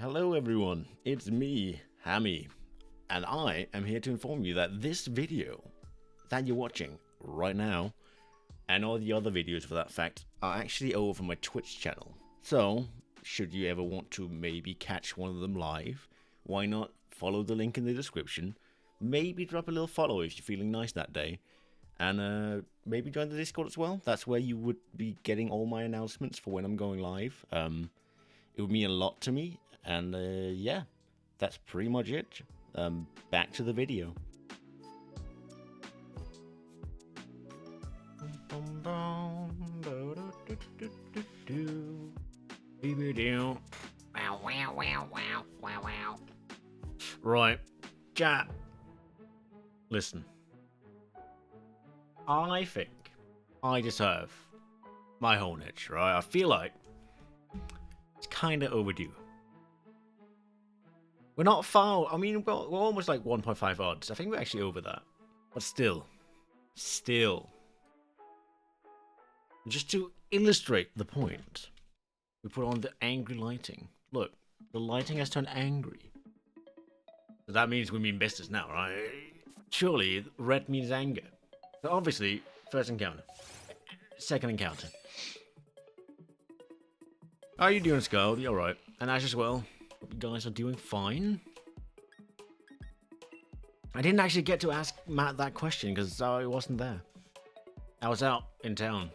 Hello everyone, it's me, Hammy, and I am here to inform you that this video that you're watching right now, and all the other videos for that fact, are actually over my Twitch channel. So, should you ever want to maybe catch one of them live, why not follow the link in the description, maybe drop a little follow if you're feeling nice that day, and maybe join the Discord as well. That's where you would be getting all my announcements for when I'm going live. It would mean a lot to me. And yeah, that's pretty much it. Back to the video. Right, chat. Listen. I think I deserve my Honedge, right? I feel like it's kind of overdue. We're not far. I mean, we're almost like 1.5 odds. I think we're actually over that. But still. Just to illustrate the point, we put on the angry lighting. Look, the lighting has turned angry. So that means we mean business now, right? Surely, red means anger. So obviously, first encounter. Second encounter. How are you doing, Skull? You alright? And Ash as well. Hope you guys are doing fine. I didn't actually get to ask Matt that question because I wasn't there. I was out in town.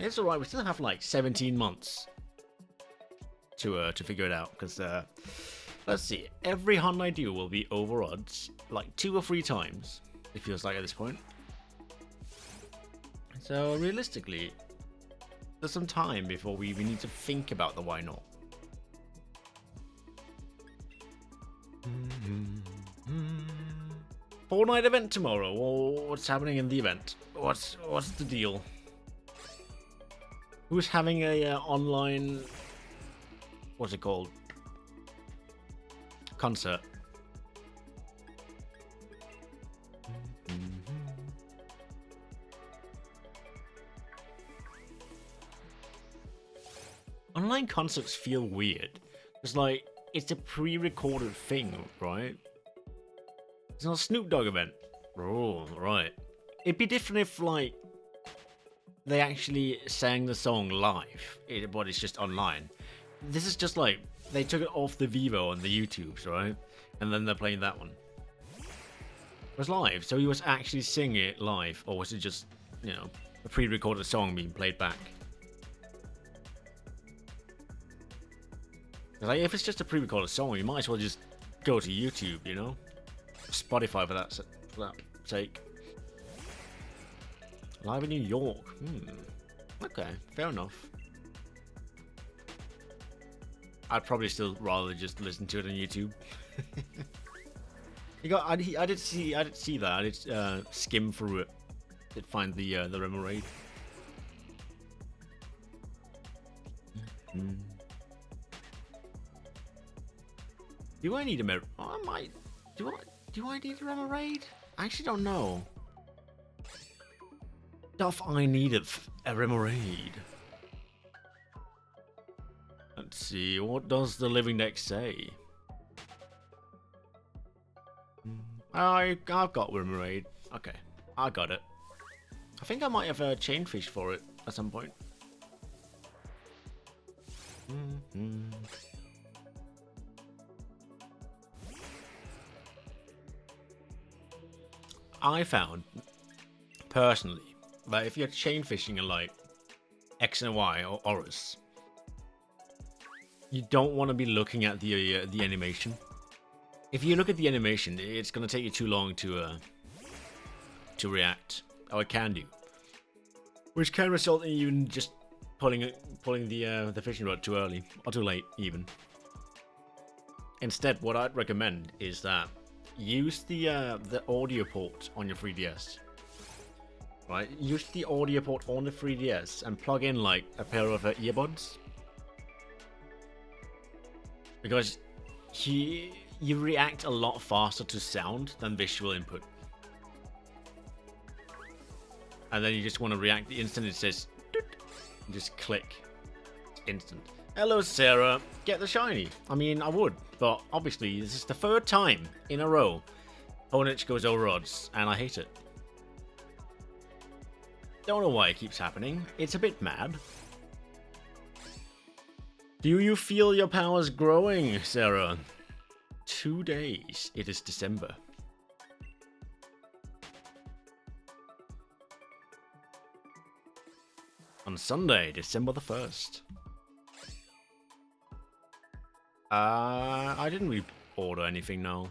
It's alright, we still have like 17 months to figure it out because let's see, every hunt I do will be over odds like 2 or 3 times, it feels like at this point. So realistically, there's some time before we need to think about the why not. Fortnite event tomorrow. What's happening in the event? What's the deal? Who's having a online? What's it called? Concert. Online concerts feel weird. It's like, it's a pre-recorded thing, right? It's not a Snoop Dogg event. Oh, right. It'd be different if, like, they actually sang the song live, but it's just online. This is just like, they took it off the Vivo on the YouTubes, right? And then they're playing that one. It was live, so he was actually singing it live, or was it just, you know, a pre-recorded song being played back? Like, if it's just a pre-recorded song, you might as well just go to YouTube, you know? Spotify for that sake. Live in New York. Okay, fair enough. I'd probably still rather just listen to it on YouTube. I did see that. I did skim through it. Did find the Remoraid. Do I need a mirror? Oh, I might. Do I need a Remoraid? I actually don't know. Stuff I needed a Remoraid. Let's see. What does the living deck say? I've got Remoraid. Okay, I got it. I think I might have a Chainfish for it at some point. I found, personally, that if you're chain fishing in like X and Y or Auras, you don't want to be looking at the animation. If you look at the animation, it's gonna take you too long to react. Or it can do, which can result in you just pulling the fishing rod too early or too late even. Instead, what I'd recommend is that use the audio port on your 3DS. Right, use the audio port on the 3DS and plug in like a pair of earbuds, because you react a lot faster to sound than visual input. and then you just want to react the instant it says, doot, and just click. It's instant. Hello, Sarah. Get the shiny. I mean, I would, but obviously this is the third time in a row Honedge goes over odds, and I hate it. Don't know why it keeps happening. It's a bit mad. Do you feel your powers growing, Sarah? 2 days. It is December. On Sunday, December the 1st. I didn't order anything, no.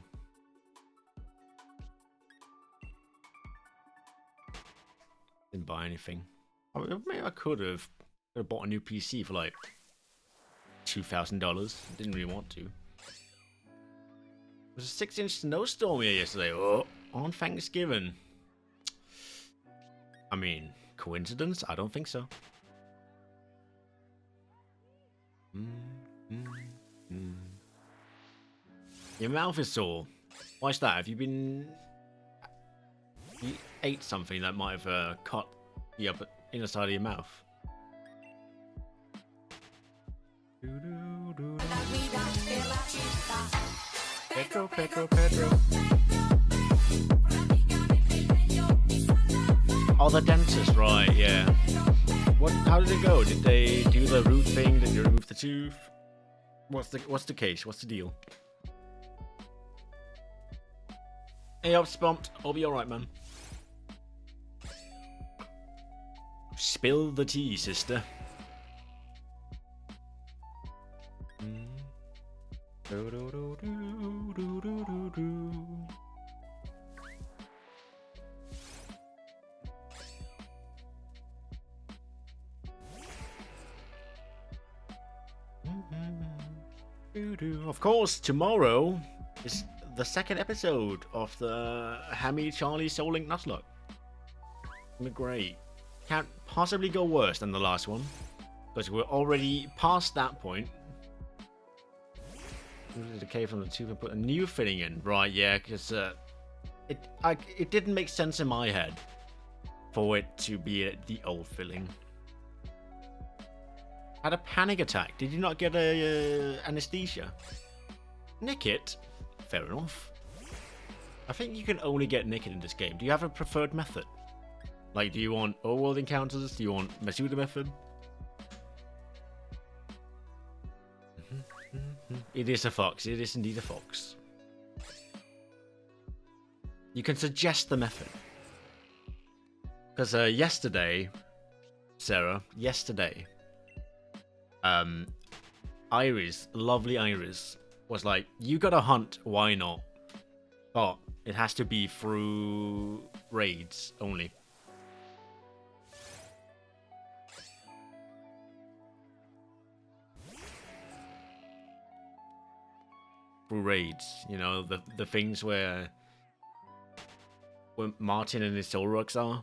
Didn't buy anything. I mean, maybe I could have bought a new PC for like $2,000. Didn't really want to. There was a 6-inch snowstorm here yesterday. Oh, on Thanksgiving. I mean, coincidence? I don't think so. Your mouth is sore. Why's that? Have you been... You ate something that might have cut the inner side of your mouth? Petro, Petro, Petro. Oh, the dentist, right, yeah. How did it go? Did they do the root thing? Did they remove the tooth? What's the case? What's the deal? Hey up, Spunt. I'll be alright, man. Spill the tea, sister. Of course, tomorrow is the second episode of the Hammy Charlie Soul Link Nuzlocke. Great. Can't possibly go worse than the last one, because we're already past that point. Decay from the tooth and put a new filling in. Right, yeah, because it didn't make sense in my head for it to be the old filling. Had a panic attack. Did you not get a anesthesia? Nick it? Fair enough. I think you can only get Nick it in this game. Do you have a preferred method? Like, do you want overworld encounters? Do you want Masuda method? It is a fox. It is indeed a fox. You can suggest the method. Because yesterday, Sarah, Iris, lovely Iris, was like, you gotta hunt, why not? But it has to be through raids only. Through raids, you know, the things where Martin and his soul rocks are.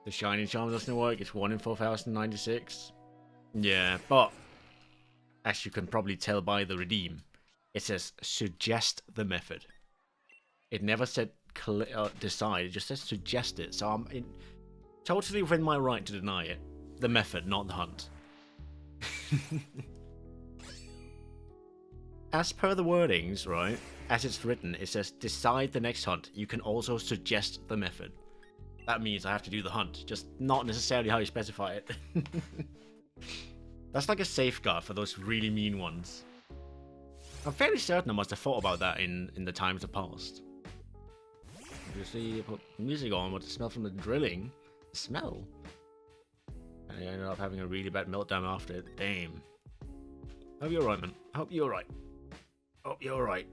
The shiny charm doesn't work. It's 1 in 4096. Yeah, but as you can probably tell by the redeem, it says suggest the method. It never said decide. It just says suggest it. So I'm totally within my right to deny it. The method, not the hunt. As per the wordings, right, as it's written, it says decide the next hunt. You can also suggest the method. That means I have to do the hunt, just not necessarily how you specify it. That's like a safeguard for those really mean ones. I'm fairly certain I must have thought about that in the times of past. You see, put music on with the smell from the drilling. The smell? I ended up having a really bad meltdown after it. Damn. Hope you're alright, man. Hope you're alright. Hope you're alright.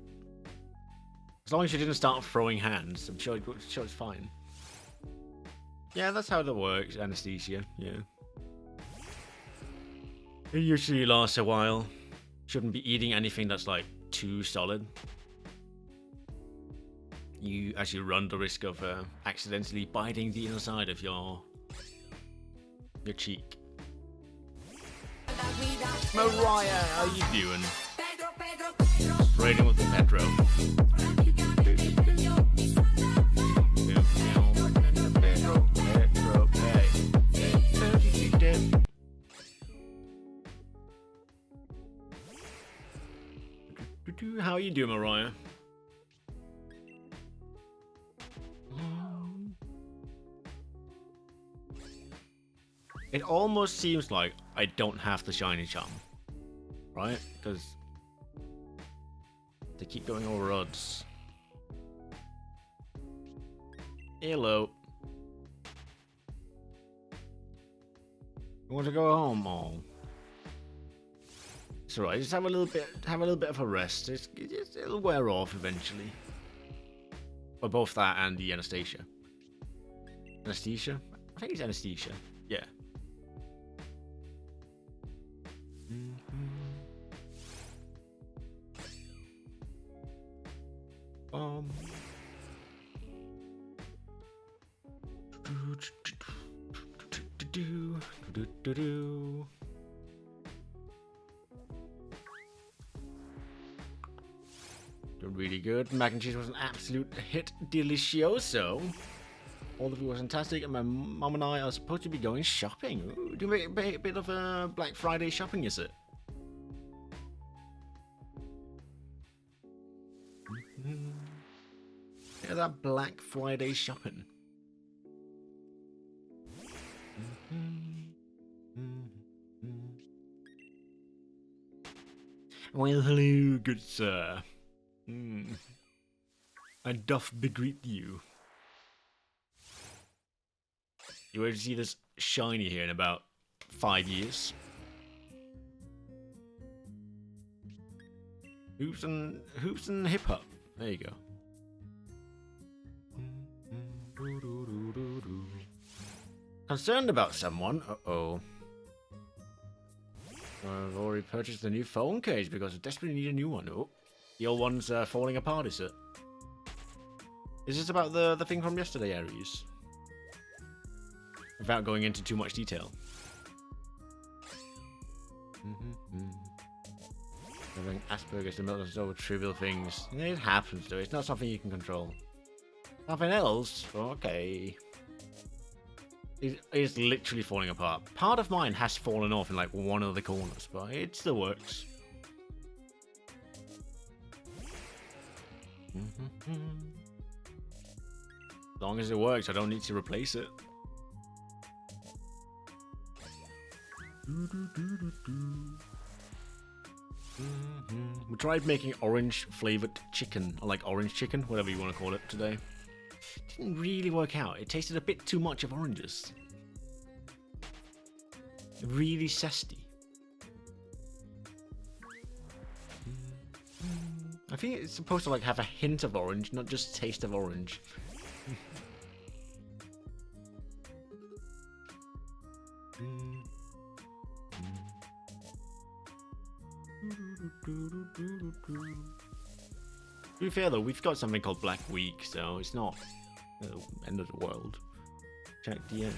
As long as you didn't start throwing hands, I'm sure it's fine. Yeah, that's how that works. Anesthesia, yeah. It usually lasts a while. Shouldn't be eating anything that's like too solid. You actually run the risk of accidentally biting the inner side of your cheek. Mariah, how you doing? Straight in with the Pedro. How are you doing, Mariah? It almost seems like I don't have the shiny charm, right? Because they keep going over odds. Hello. You want to go home, oh? It's alright. Just have a little bit of a rest. It'll wear off eventually. Or both that and the anesthesia. Anesthesia? I think it's anesthesia. Yeah. Doing really good. Mac and cheese was an absolute hit, delicioso. All of it was fantastic, and my mom and I are supposed to be going shopping. Ooh, doing a bit of a Black Friday shopping, is it? Yeah, that Black Friday shopping. Well, hello, good sir. I doth greet you. You ready to see this shiny here in about 5 years? Hoops and hip hop. There you go. Concerned about someone? Uh-oh. I've already purchased a new phone case because I desperately need a new one. Oh, the old one's falling apart, is it? Is this about the thing from yesterday, Aries? Without going into too much detail. Having Asperger's and those over trivial things. It happens though, it's not something you can control. Nothing else? Okay. It's literally falling apart. Part of mine has fallen off in like one of the corners, but it still works. As long as it works, I don't need to replace it. We tried making orange flavored chicken, or like orange chicken, whatever you want to call it, today. Didn't really work out. It tasted a bit too much of oranges. Really zesty. I think it's supposed to like have a hint of orange, not just taste of orange. To be fair though, we've got something called Black Week, so it's not the end of the world. Check DMs.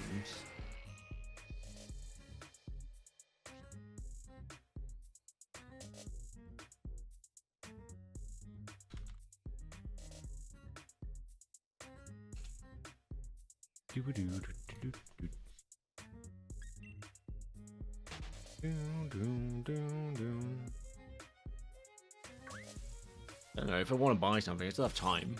I don't know, if I want to buy something, I still have time.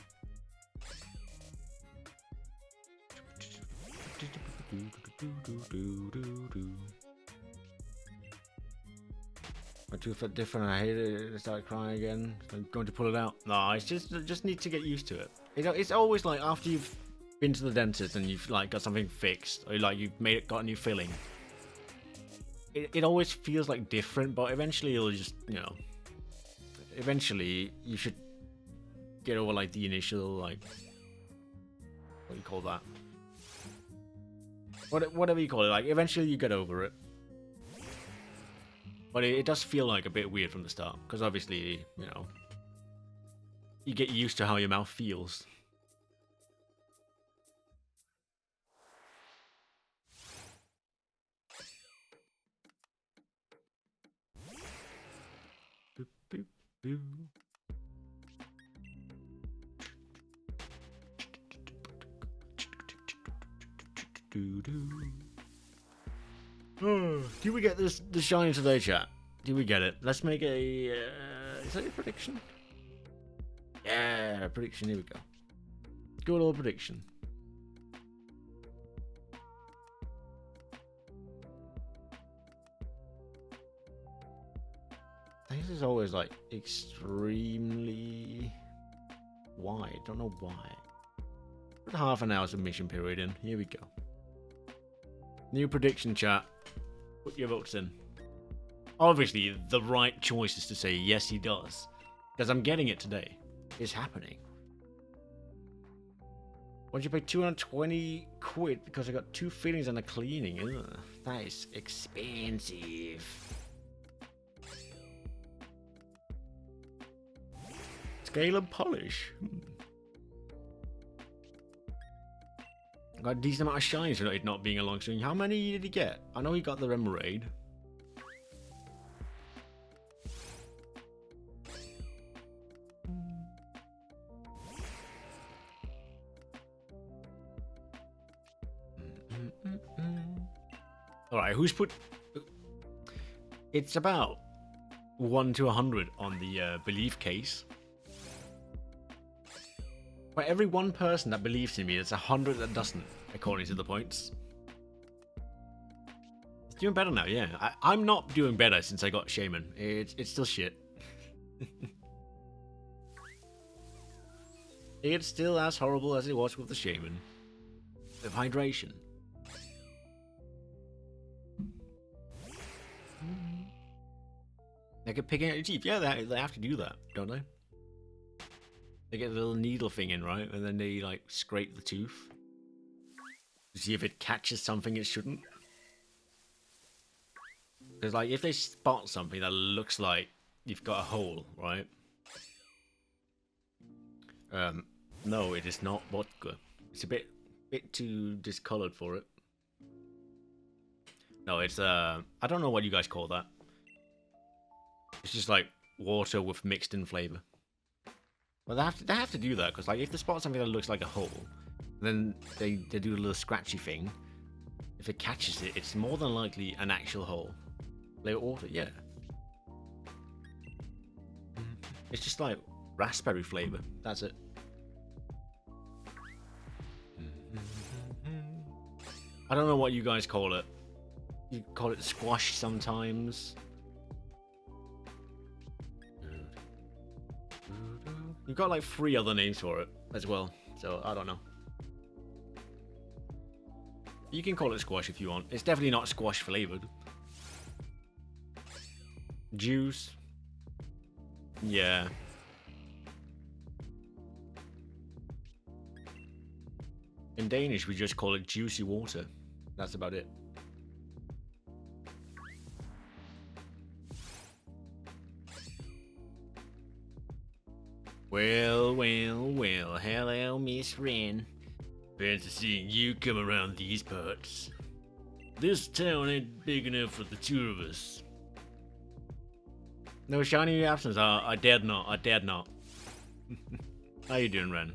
My tooth felt different, I hate it, I started crying again. I'm going to pull it out. No, it's just need to get used to it. It's always like after you've been to the dentist and you've like got something fixed, or like you've got a new filling. It always feels like different, but eventually it'll just, you know, eventually you should get over like the initial, like, what do you call that? Whatever you call it, like eventually you get over it. But it does feel like a bit weird from the start, because obviously, you know, you get used to how your mouth feels. Do we get the shiny today, chat? Do we get it? Let's make a... is that your prediction? Alright, prediction, here we go. Good old prediction. This is always like extremely wide. Don't know why. Put half an hour submission period in. Here we go. New prediction, chat. Put your votes in. Obviously, the right choice is to say yes, he does, because I'm getting it today. It's happening. Why'd you pay 220 quid because I got 2 fillings and a cleaning? Ugh, that is expensive. Scale and polish. Got a decent amount of shinies for it not being a long string. How many did he get? I know he got the Emerald. Alright, who's put... It's about 1 to 100 on the belief case. For every one person that believes in me, there's 100 that doesn't, according to the points. It's doing better now, yeah. I'm not doing better since I got Shaman. It's still shit. It's still as horrible as it was with the Shaman. With hydration. They get picking out your teeth. Yeah, they have to do that, don't they? They get a little needle thing in, right? And then they, like, scrape the tooth. To see if it catches something it shouldn't. Because, like, if they spot something that looks like you've got a hole, right? No, it is not vodka. It's a bit too discolored for it. No, it's, I don't know what you guys call that. It's just, like, water with mixed in flavor. Well, they have to do that, because, like, if they spot something that looks like a hole, then they do a little scratchy thing. If it catches it, it's more than likely an actual hole. Flavor water, yeah. It's just like raspberry flavor. That's it. I don't know what you guys call it. You call it squash sometimes. You've got like 3 other names for it as well, so I don't know. You can call it squash if you want. It's definitely not squash flavored. Juice. Yeah. In Danish, we just call it juicy water. That's about it. Well, well, well, hello, Miss Wren. Fancy seeing you come around these parts. This town ain't big enough for the 2 of us. No shiny absence. I dared not. I dared not. How you doing, Ren?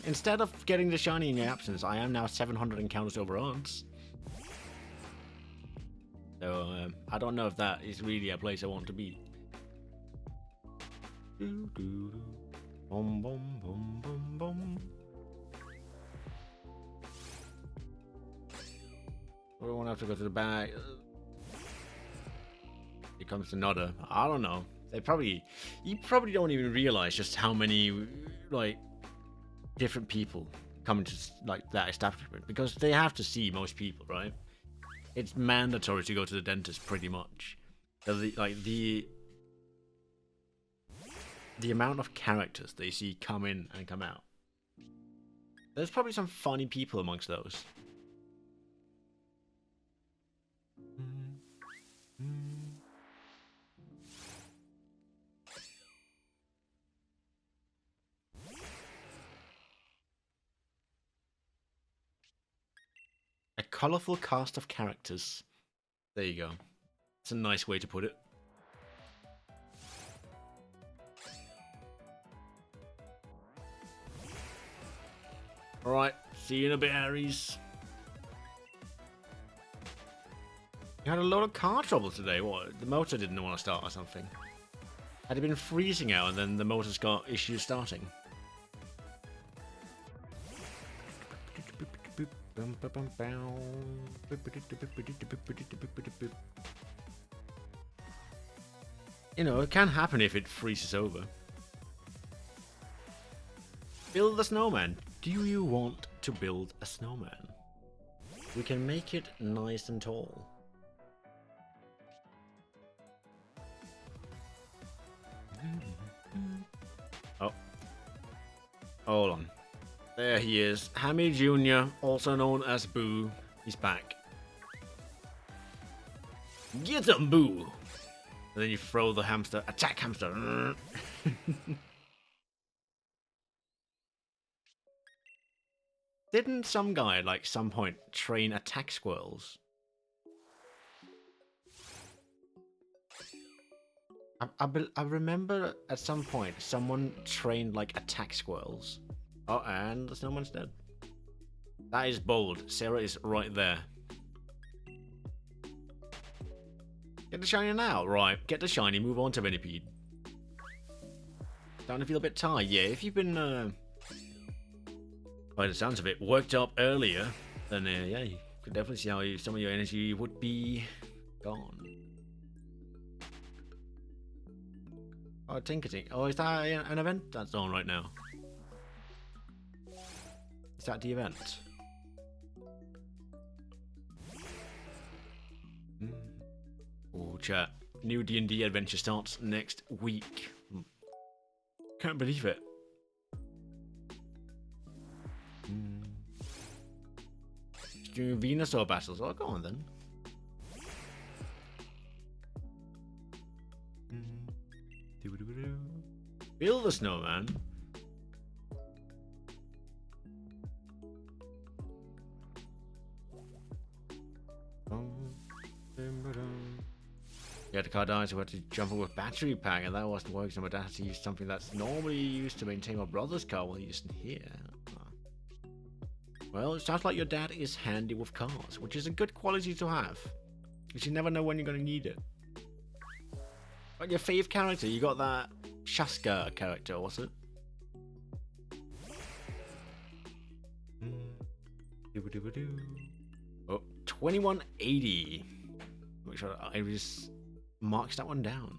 Instead of getting the shiny in your absence, I am now 700 encounters over odds. So I don't know if that is really a place I want to be. We won't have to go to the back. Here comes another. I don't know. You probably don't even realize just how many like different people come into like that establishment, because they have to see most people, right? It's mandatory to go to the dentist pretty much. So the amount of characters they see come in and come out. There's probably some funny people amongst those. A colourful cast of characters. There you go. It's a nice way to put it. Alright, see you in a bit, Aries. You had a lot of car trouble today. What? The motor didn't want to start or something? Had it been freezing out and then the motor's got issues starting? You know, it can happen if it freezes over. Build a snowman. Do you want to build a snowman? We can make it nice and tall. Oh. Hold on. There he is. Hammy Jr., also known as Boo. He's back. Get him, Boo! And then you throw the hamster. Attack, hamster! Didn't some guy, like, some point, train attack squirrels? I remember at some point someone trained like attack squirrels. Oh, and the snowman's dead. That is bold. Sarah is right there. Get the shiny now. Right, get the shiny, move on to Venipede. Starting to feel a bit tired. Yeah, if you've been, by the sounds of it, worked up earlier, then yeah, you could definitely see how some of your energy would be gone. Oh, Tinkerting. Oh, is that an event that's on right now? Is that the event? Oh, chat. New D&D adventure starts next week. Can't believe it. Doing Venusaur battles. Oh, go on then. Build a snowman. Yeah, the car dies, we had to jump over with battery pack, and that wasn't working, so my dad had to use something that's normally used to maintain my brother's car while he isn't here. Well, it sounds like your dad is handy with cars, which is a good quality to have, because you never know when you're going to need it. But your fave character, you got that Shaska character, was it? Oh, 2180. Make sure I just marks that one down.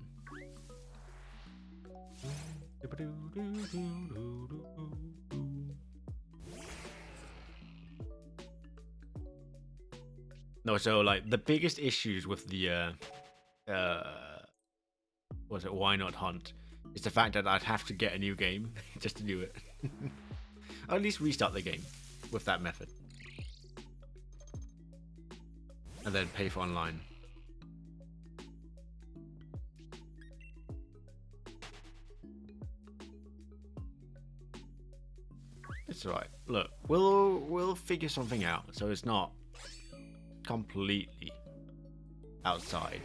No, so like the biggest issues with the was it Why Not Hunt is the fact that I'd have to get a new game just to do it. Or at least restart the game with that method. And then pay for online. It's alright. Look, we'll figure something out so it's not completely outside.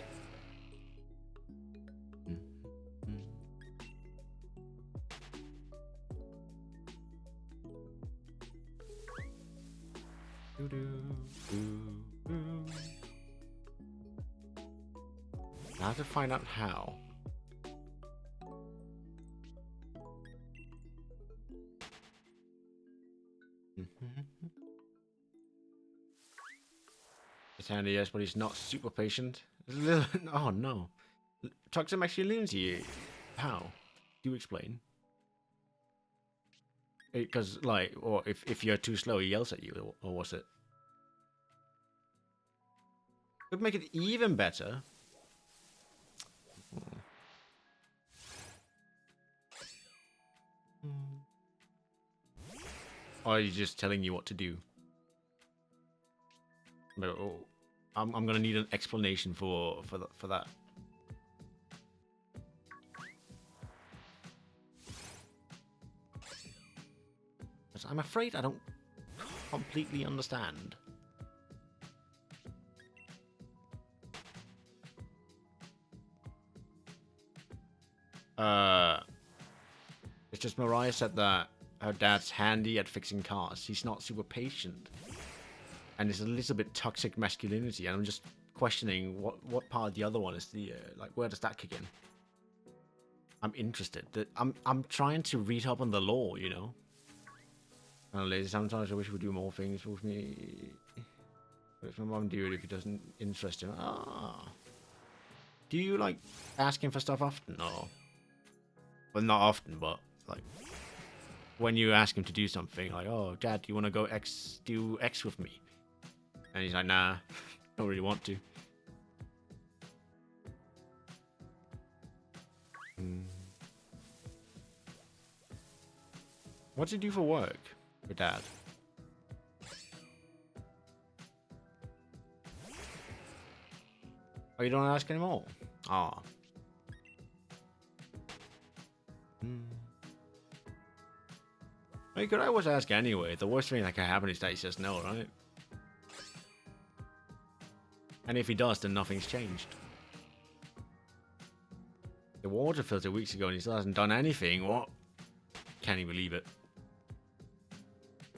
I have to find out how. It's handy, yes, but he's not super patient. Oh no. Toxim actually leans to you. How? Do you explain? Because, like, or if you're too slow, he yells at you, or was it? Could make it even better. Or are you just telling you what to do? But, oh, I'm gonna need an explanation for that. I'm afraid I don't completely understand. It's just Mariah said that her dad's handy at fixing cars. He's not super patient. And it's a little bit toxic masculinity. And I'm just questioning what part of the other one is the, like, where does that kick in? I'm interested. I'm trying to read up on the lore, you know? Sometimes I wish we would do more things with me. But if my mom do it if it doesn't interest him. Ah. Do you, like, ask him for stuff often? No. Well, not often, but, like, when you ask him to do something, like, oh, Dad, do you want to go do X with me? And he's like, nah, don't really want to. What do you do for work, your dad? Oh, you don't ask anymore? Ah. Well, you could always ask anyway. The worst thing that can happen is that he says no, right? And if he does, then nothing's changed. The water filter weeks ago and he still hasn't done anything. What? Can't even believe it.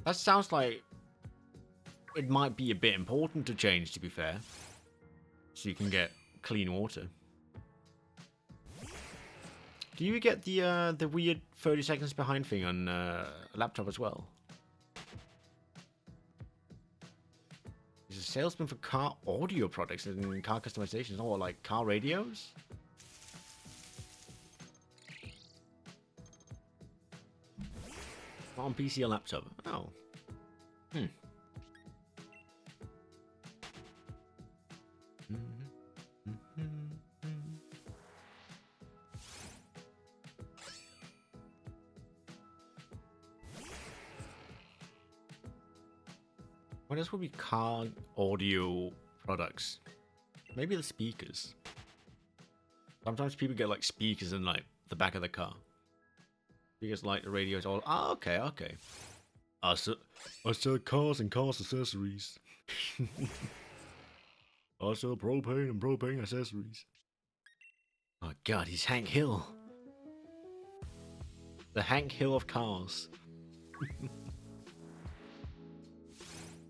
That sounds like it might be a bit important to change, to be fair. So you can get clean water. Do you get the weird 30 seconds behind thing on a laptop as well? He's a salesman for car audio products and car customizations. Oh, like car radios? Not on PC or laptop. Oh. What else would be car audio products? Maybe the speakers. Sometimes people get like speakers in like the back of the car. Because like the radios all. Ah, okay, okay. I sell cars and cars accessories. I sell propane and propane accessories. Oh god, he's Hank Hill. The Hank Hill of cars.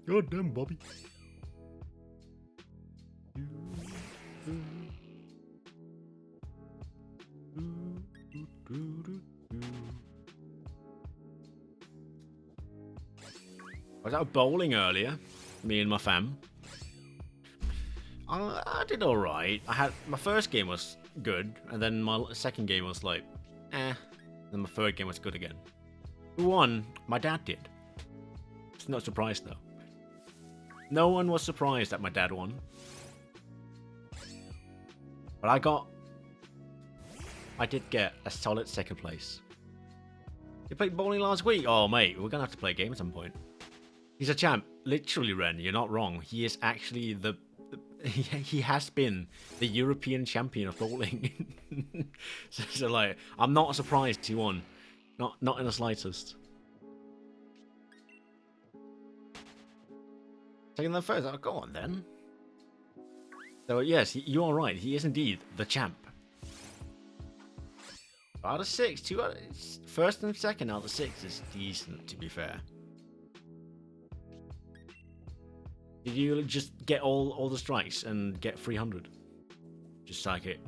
God damn, Bobby. I was out bowling earlier, me and my fam. I did alright. My first game was good, and then my second game was like, eh. Then my third game was good again. Who won? My dad did. It's not surprised though. No one was surprised that my dad won. But I did get a solid second place. You played bowling last week? Oh mate, we're gonna have to play a game at some point. He's a champ. Literally, Ren, you're not wrong. He is actually he has been the European champion of bowling. so like, I'm not surprised he won. Not in the slightest. Taking the first. Oh, go on then. So yes, you are right. He is indeed the champ. Out of 6, first and second out of 6 is decent, to be fair. Did you just get all the strikes and get 300? Just like it.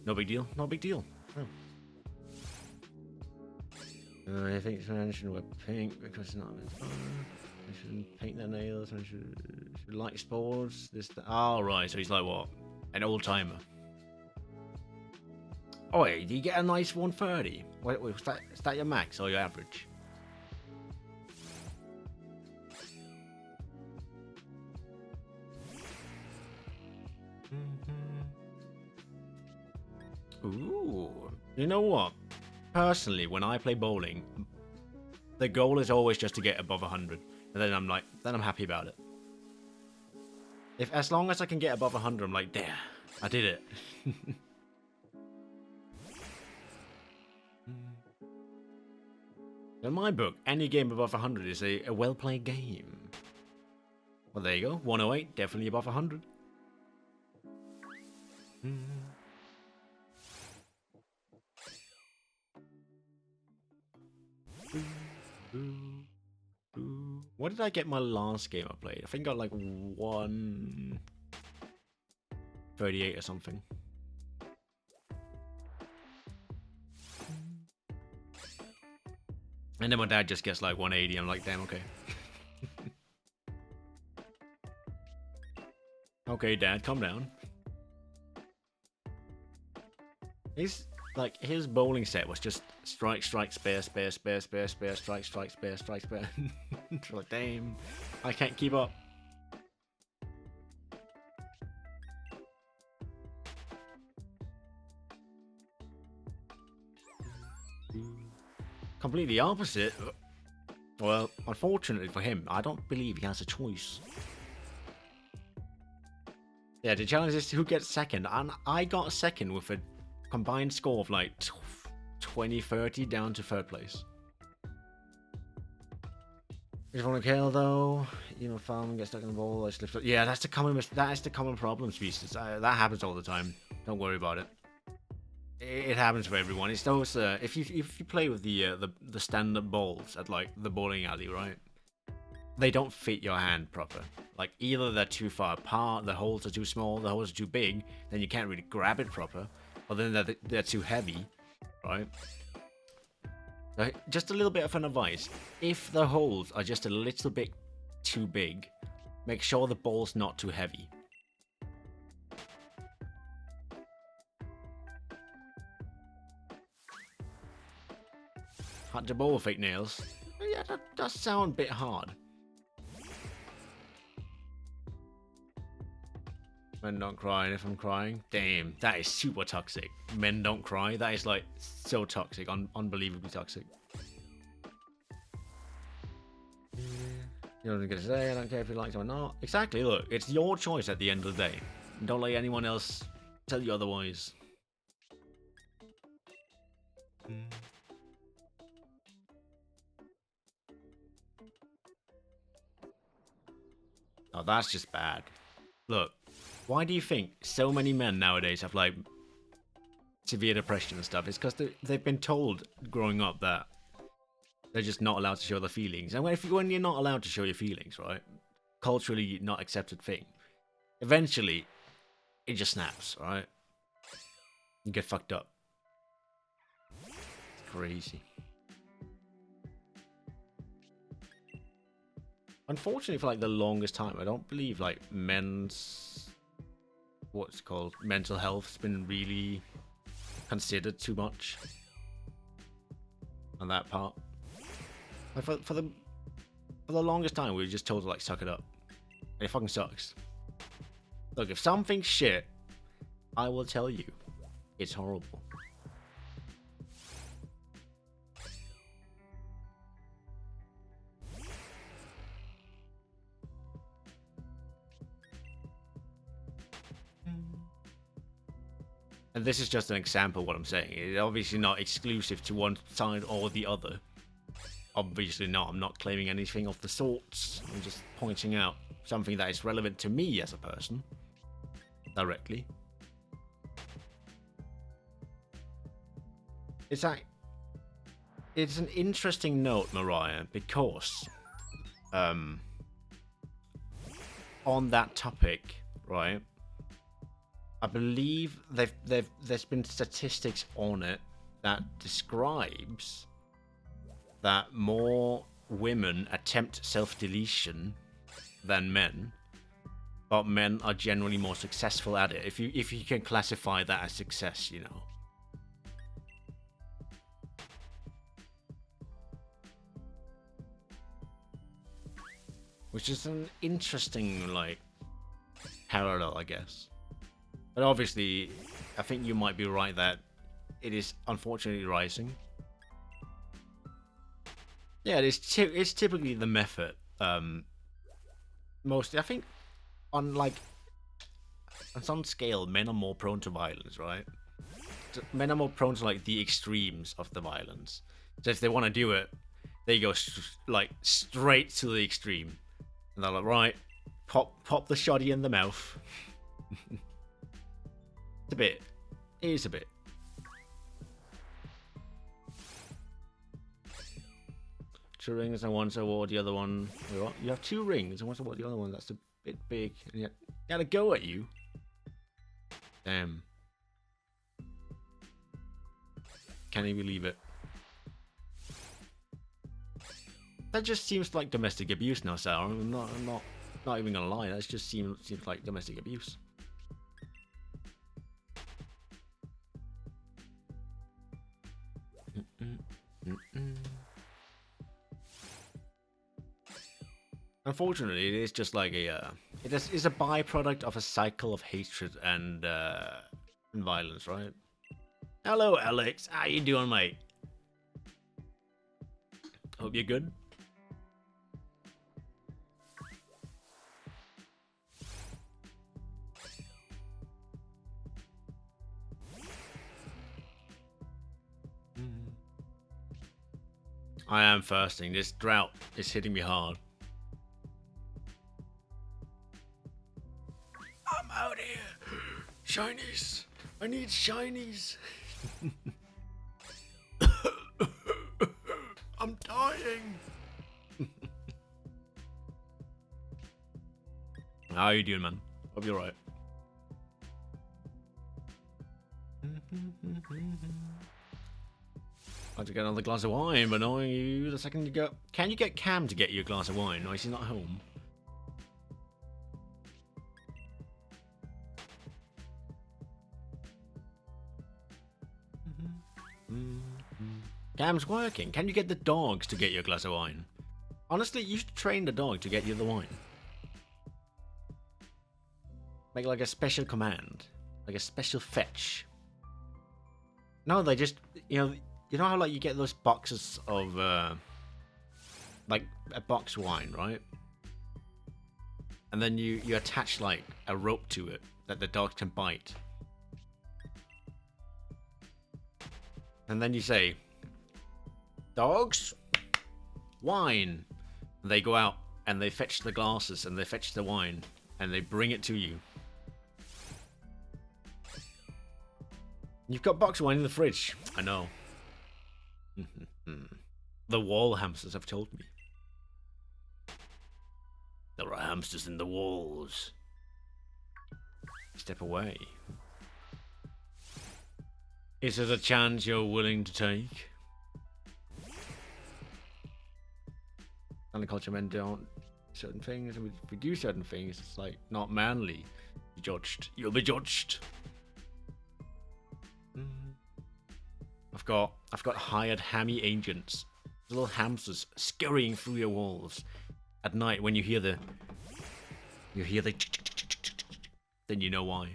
No big deal. No big deal. Oh. I think someone should wear pink because it's not. They shouldn't paint their nails. They should like sports. Oh right. So he's like what? An old timer. Oh wait, do you get a nice 130? Wait, is that your max or your average? Ooh. You know what? Personally, when I play bowling, the goal is always just to get above 100. And then I'm happy about it. As long as I can get above 100, I'm like, there, I did it. In my book, any game above 100 is a well-played game. Well, there you go. 108, definitely above 100. What did I get my last game I played? I think I got like 138 or something. And then my dad just gets like 180. I'm like, damn, okay. Okay, Dad, calm down. His bowling set was just strike, strike, spare, spare, spare, spare, spare, strike, strike, spare, strike, spare. Like, damn, I can't keep up. Completely opposite. Well, unfortunately for him, I don't believe he has a choice. Yeah, the challenge is who gets second, and I got second with a combined score of like 20-30 down to third place. Just want to kill though. You know, farm gets stuck in the ball. I slip. Yeah, that's the common problem, species. That happens all the time. Don't worry about it. It happens for everyone. It's those if you play with the standard balls at like the bowling alley, right? They don't fit your hand proper. Like either they're too far apart, the holes are too small, the holes are too big, then you can't really grab it proper, or then they're too heavy, right? So just a little bit of an advice: if the holes are just a little bit too big, make sure the ball's not too heavy. Had to bowl with fake nails. Yeah, that does sound a bit hard. Men don't cry, and if I'm crying, damn, that is super toxic. Men don't cry, that is like so toxic, unbelievably toxic. You know what I'm gonna say, I don't care if you like it or not. Exactly, look, it's your choice at the end of the day. Don't let anyone else tell you otherwise. Oh, that's just bad. Look, why do you think so many men nowadays have like severe depression and stuff? It's because they've been told growing up that they're just not allowed to show their feelings. And when you're not allowed to show your feelings, right? Culturally not accepted thing. Eventually, it just snaps, right? You get fucked up. It's crazy. Unfortunately, for like the longest time, I don't believe like men's what's it called mental health's been really considered too much on that part. Like for the longest time, we were just told to like suck it up, and it fucking sucks. Look, if something's shit, I will tell you, it's horrible. And this is just an example of what I'm saying. It's obviously not exclusive to one side or the other. Obviously not. I'm not claiming anything of the sorts. I'm just pointing out something that is relevant to me as a person. Directly. It's an interesting note, Mariah, because on that topic, right? I believe there's been statistics on it that describes that more women attempt self-deletion than men, but men are generally more successful at it. If you can classify that as success, you know. Which is an interesting like parallel, I guess. But obviously, I think you might be right that it is unfortunately rising. Yeah, it's typically the method. Mostly, I think, on some scale, men are more prone to violence, right? Men are more prone to like the extremes of the violence. So if they want to do it, they go like straight to the extreme, and they're like, right, pop the shoddy in the mouth. It is a bit. 2 rings and one toward the other one. Wait, what? You have 2 rings and one toward the other one. That's a bit big. And yet, gotta go at you. Damn. Can't even believe it. That just seems like domestic abuse now, Sarah. I'm not even gonna lie. That just seems like domestic abuse. Unfortunately, it is just like a it's a byproduct of a cycle of hatred and violence, right? Hello, Alex. How you doing, mate? Hope you're good. I am thirsting. This drought is hitting me hard. I'm out here. Shinies. I need shinies. I'm dying. How are you doing, man? Hope you're right. I'd to get another glass of wine, but knowing you the second you go. Can you get Cam to get you a glass of wine? No, he's not home. Cam's working. Can you get the dogs to get you a glass of wine? Honestly, you should train the dog to get you the wine. Make like a special command. Like a special fetch. No, they just, you know how like you get those boxes of, like a box wine, right? And then you attach like a rope to it that the dog can bite. And then you say, dogs, wine. And they go out and they fetch the glasses and they fetch the wine and they bring it to you. You've got box wine in the fridge. I know. The wall hamsters have told me. There are hamsters in the walls. Step away. Is it a chance you're willing to take? Culture men don't certain things, and if we do certain things, it's like not manly. Be judged. You'll be judged. I've got hired hammy agents, little hamsters scurrying through your walls at night. When you hear the, then you know why.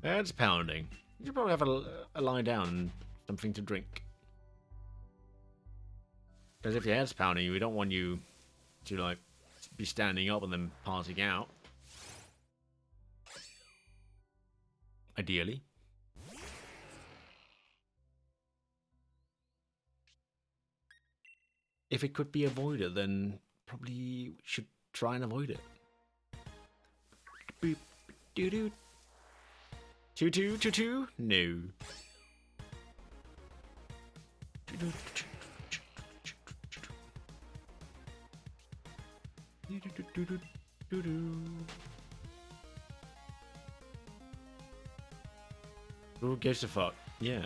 It's pounding. You should probably have a lie down and something to drink. Because if your head's pounding, we don't want you to like be standing up and then passing out. Ideally. If it could be avoided, then probably should try and avoid it. Boop, doo doo. 2-2-2-2? No. Who gives a fuck? Yeah.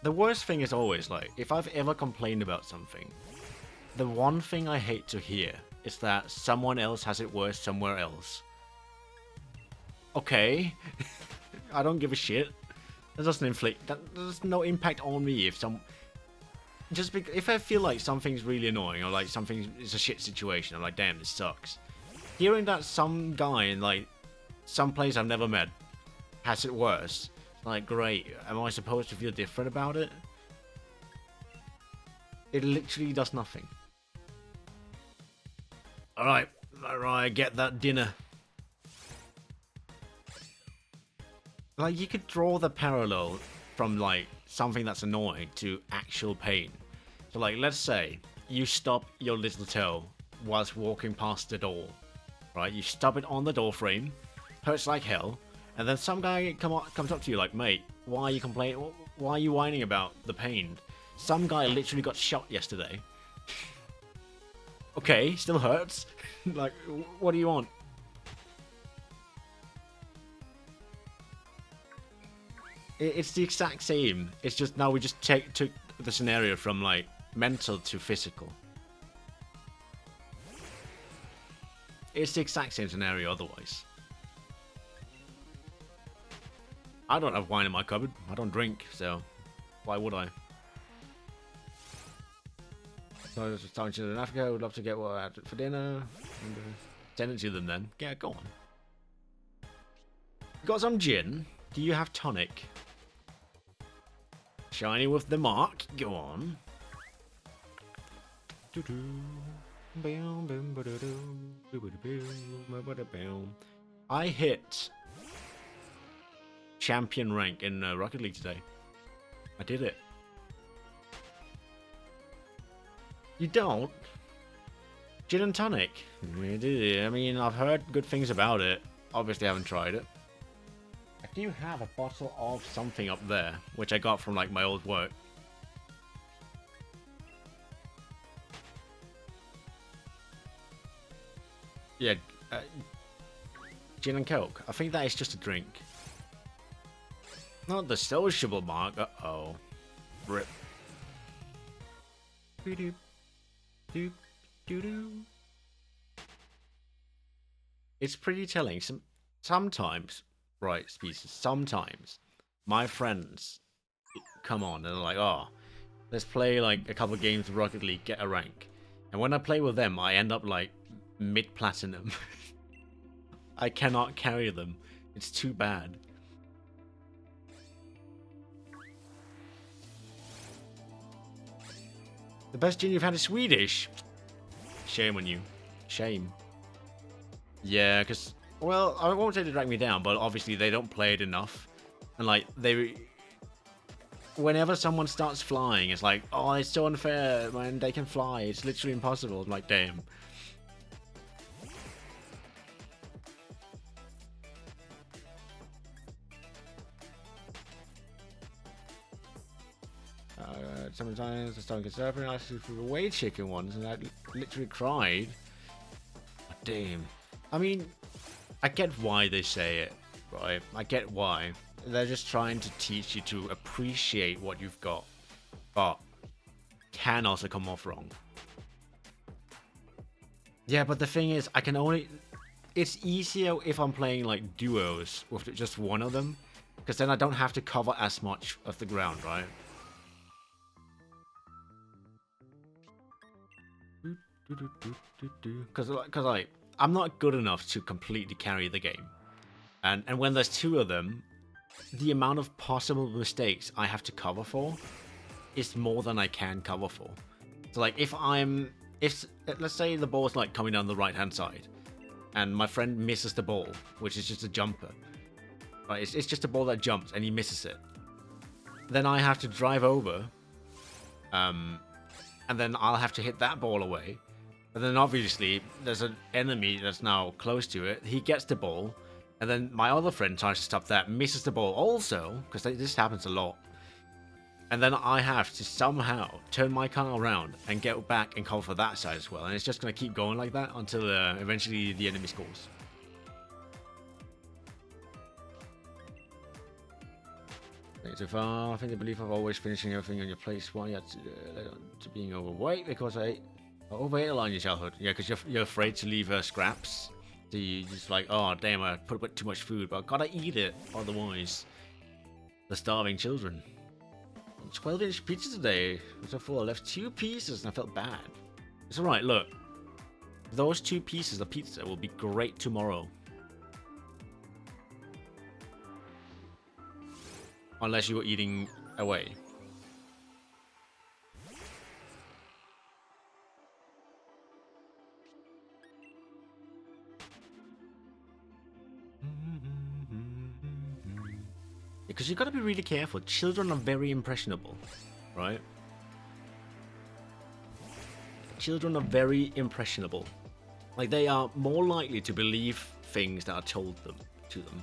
The worst thing is always like, if I've ever complained about something, the one thing I hate to hear is that someone else has it worse somewhere else. Okay, I don't give a shit. That doesn't inflict. There's no impact on me if if I feel like something's really annoying or like something is a shit situation, I'm like, damn, this sucks. Hearing that some guy in like some place I've never met has it worse, it's like, great. Am I supposed to feel different about it? It literally does nothing. All right, get that dinner. Like, you could draw the parallel from, like, something that's annoying to actual pain. So like, let's say you stop your little toe whilst walking past the door, right? You stop it on the door frame, hurts like hell, and then some guy comes up to you like, mate, why are you complaining? Why are you whining about the pain? Some guy literally got shot yesterday. Okay, still hurts. Like, what do you want? It's the exact same. It's just now we just took the scenario from like mental to physical. It's the exact same scenario otherwise. I don't have wine in my cupboard. I don't drink, so why would I? So I was talking to them in Africa. I would love to get what I had for dinner. Send it to them then. Yeah, go on. You got some gin? Do you have tonic? Shiny with the mark. Go on. I hit champion rank in Rocket League today. I did it. You don't? Gin and tonic? I mean, I've heard good things about it. Obviously, I haven't tried it. I do have a bottle of something up there, which I got from like my old work. Yeah, gin and coke. I think that is just a drink. Not the sociable mark. Uh-oh. Rip. Doop, doop, doo doo. It's pretty telling. Sometimes, right, species, sometimes my friends come on and they're like, oh, let's play like a couple games of Rocket League, get a rank. And when I play with them, I end up like mid-platinum. I cannot carry them. It's too bad. The best gin you've had is Swedish. Shame on you. Shame. Yeah, because, well, I won't say they drag me down, but obviously they don't play it enough. And like, whenever someone starts flying, it's like, oh, it's so unfair, man, they can fly. It's literally impossible. I'm like, damn. Sometimes I started conserving and I asked for away chicken ones, and I literally cried. Oh, damn. I mean, I get why they say it, right? I get why. They're just trying to teach you to appreciate what you've got, but can also come off wrong. Yeah, but the thing is, I can only... It's easier if I'm playing like duos with just one of them, because then I don't have to cover as much of the ground, right? Because like I'm not good enough to completely carry the game, and when there's two of them, the amount of possible mistakes I have to cover for is more than I can cover for. So like if let's say the ball's like coming down the right hand side, and my friend misses the ball, which is just a jumper, right? It's just a ball that jumps and he misses it. Then I have to drive over, and then I'll have to hit that ball away. And then obviously there's an enemy that's now close to it. He gets the ball, and then my other friend tries to stop that, misses the ball also, because this happens a lot. And then I have to somehow turn my car around and get back and cover that side as well. And it's just going to keep going like that until eventually the enemy scores. So far, I think they believe I've always finishing everything on your place while you're to being overweight because I overate a lot in your childhood. Yeah, because you're afraid to leave scraps. So you just like, oh damn, I put away too much food, but I gotta eat it, otherwise the starving children. 12-inch pizza today. Was so full. I left 2 pieces and I felt bad. It's alright, look. Those 2 pieces of pizza will be great tomorrow. Unless you were eating away. Because you gotta be really careful. Children are very impressionable, right? children are very impressionable. Like, they are more likely to believe things that are told to them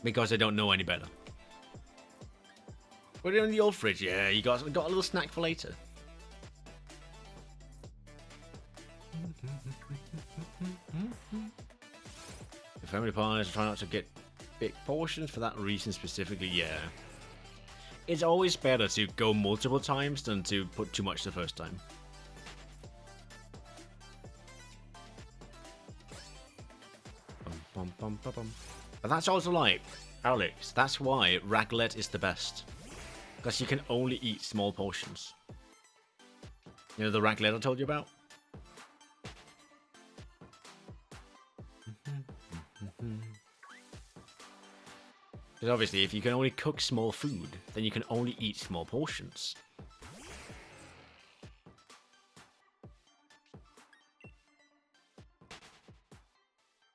because they don't know any better. Put it in the old fridge. Yeah, you got a little snack for later. The family pies, try not to get big portions for that reason specifically. Yeah, it's always better to go multiple times than to put too much the first time. But that's also like, Alex, that's why raclette is the best. Because you can only eat small portions. You know the raclette I told you about? Because obviously, if you can only cook small food, then you can only eat small portions.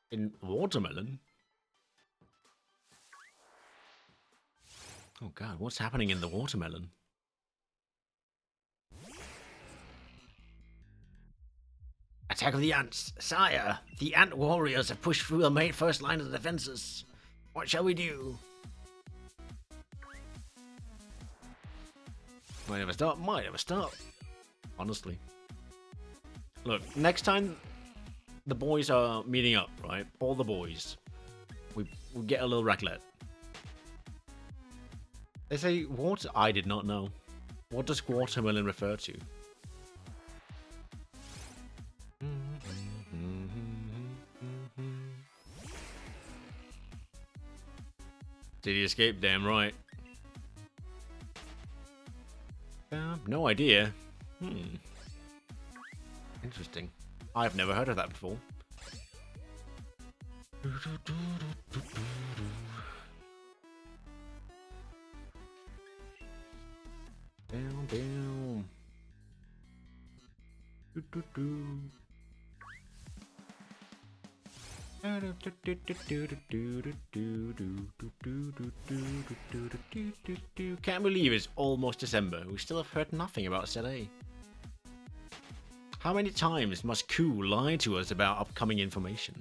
In watermelon? Oh god, what's happening in the watermelon? Attack of the ants! Sire! The ant warriors have pushed through the main first line of the defenses. What shall we do? Might never stop, might never stop. Honestly. Look, next time the boys are meeting up, right? All the boys. We get a little raclette. They say water. I did not know. What does watermelon refer to? Did he escape? Damn right. No idea. Interesting. I've never heard of that before. Down, down. Can't believe it's almost December. We still have heard nothing about Set A. How many times must Ku lie to us about upcoming information?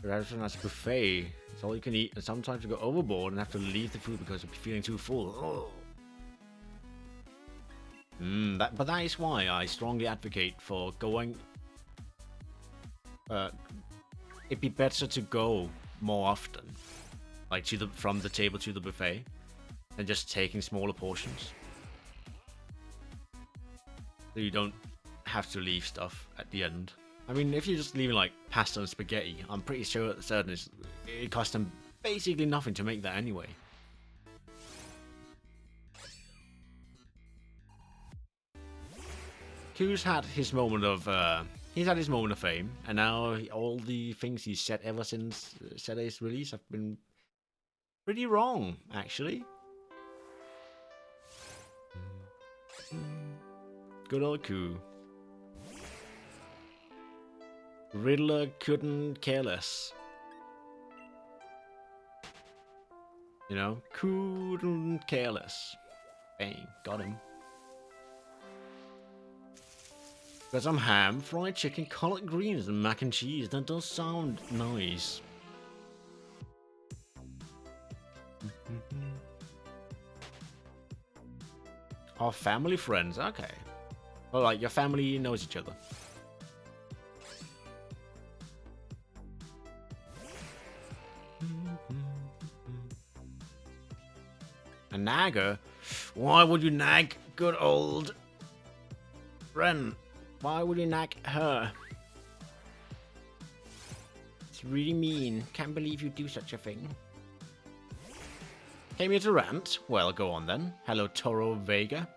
Rather than as a buffet, it's all you can eat, and sometimes you go overboard and have to leave the food because you're feeling too full. But that is why I strongly advocate for going. It'd be better to go more often, like from the table to the buffet, than just taking smaller portions. So you don't have to leave stuff at the end. I mean, if you're just leaving like pasta and spaghetti, I'm pretty sure it costs them basically nothing to make that anyway. Ku's had his moment of fame, and now all the things he's said ever since Set A's release have been pretty wrong, actually. Good old Ku. Riddler couldn't care less. You know, couldn't care less. Bang, got him. Got some ham, fried chicken, collard greens, and mac and cheese. That does sound nice. Our family friends, okay. Well, like your family knows each other. A nagger? Why would you nag good old Ren? Why would you nag her? It's really mean. Can't believe you do such a thing. Came here to rant? Well, go on then. Hello, Toro Vega.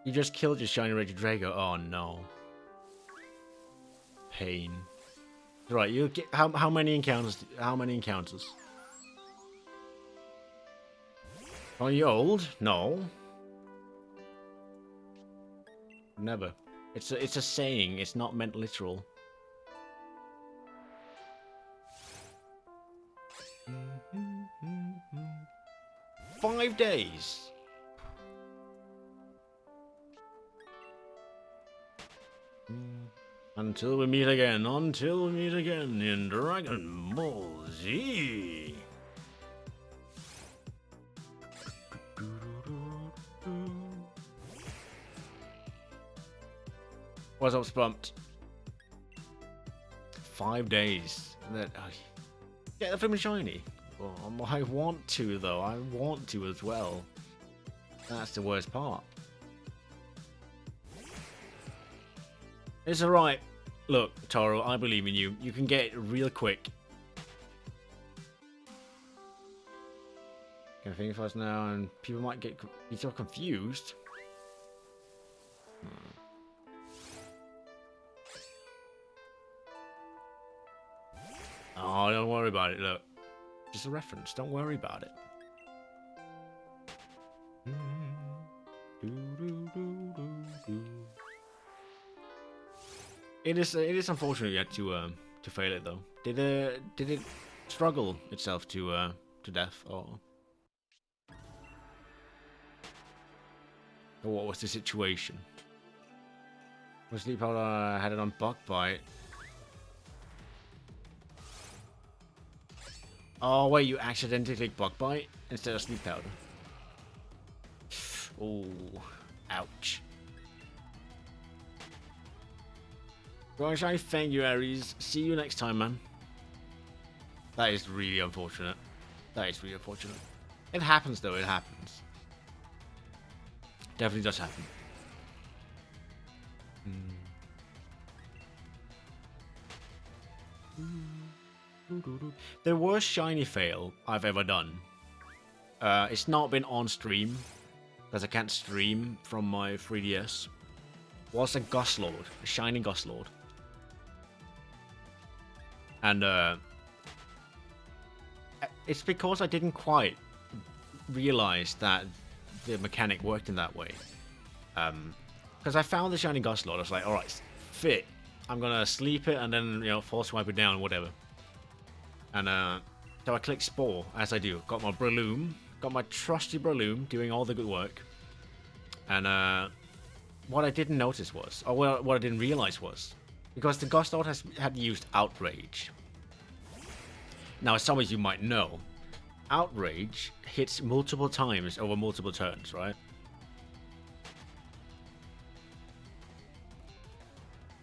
You just killed your shiny Regidrago. Oh no. Pain. Right, you get how many encounters? How many encounters? Are you old? No. Never. It's a saying. It's not meant literal. 5 days. Until we meet again in Dragon Ball Z. What's up, Spunt? 5 days. Get the film shiny. Well, I want to, though. I want to as well. That's the worst part. It's alright. Look, Taro, I believe in you. You can get it real quick. Can I think fast now, and people might be so confused. Oh, don't worry about it. Look, just a reference. Don't worry about it. It is unfortunate you had to fail it though. Did it struggle itself to death, or what was the situation? Was Sleep Powder had it on Bug Bite? Oh wait, you accidentally clicked Bug Bite instead of Sleep Powder. Oh, ouch. Right, I thank you, Aries. See you next time, man. That is really unfortunate. That is really unfortunate. It happens, though. It happens. Definitely does happen. The worst shiny fail I've ever done. It's not been on stream, because I can't stream from my 3DS. Was a Goslord, a shiny Goslord. And it's because I didn't quite realize that the mechanic worked in that way. Because I found the shiny Goslord, I was like, alright, fit. I'm gonna sleep it and then, you know, force swipe it down, whatever. And so I clicked Spore, as I do. Got my Breloom, got my trusty Breloom doing all the good work. And what I didn't notice was, or what I didn't realize was, because the Goslord had used Outrage. Now, as some of you might know, Outrage hits multiple times over multiple turns, right?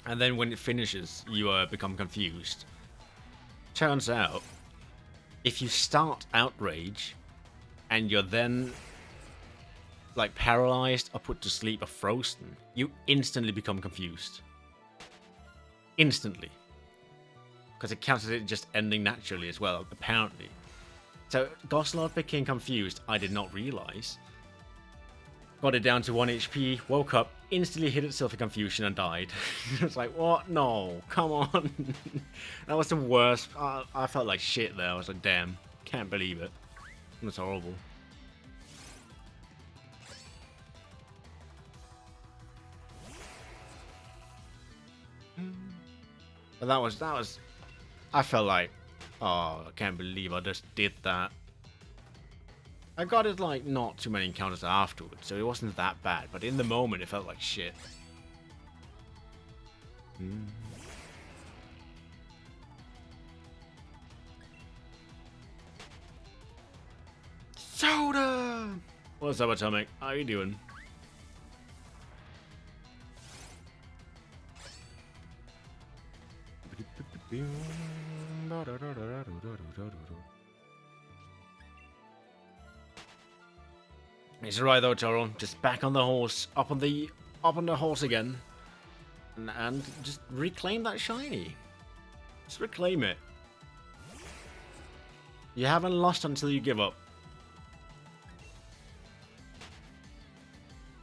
And then when it finishes, you become confused. Turns out, if you start Outrage, and you're then like paralyzed or put to sleep or frozen, you instantly become confused. Instantly. Because it counts as it just ending naturally as well, apparently. So Goslord became confused, I did not realize. Got it down to 1 HP, woke up, instantly hit itself in confusion and died. It's like, what? No, come on. That was the worst. I felt like shit there. I was like, damn, can't believe it. That's horrible. But that was, I felt like, oh, I can't believe I just did that. I got it like not too many encounters afterwards, so it wasn't that bad, but in the moment it felt like shit. Soda! What's up, Atomic? How you doing? It's alright though, Toro. Just back on the horse, up on the horse again, and just reclaim that shiny. Just reclaim it. You haven't lost until you give up.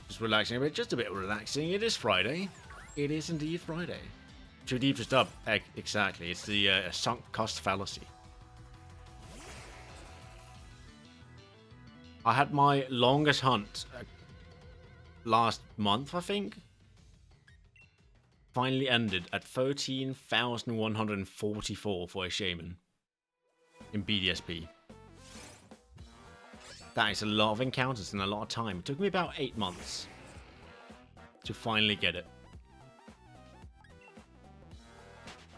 Just relaxing a bit, just a bit relaxing. It is Friday. It is indeed Friday. Too deep to stop. Exactly. It's the sunk cost fallacy. I had my longest hunt last month, I think. Finally ended at 13,144 for a shaman in BDSP. That is a lot of encounters and a lot of time. It took me about 8 months to finally get it.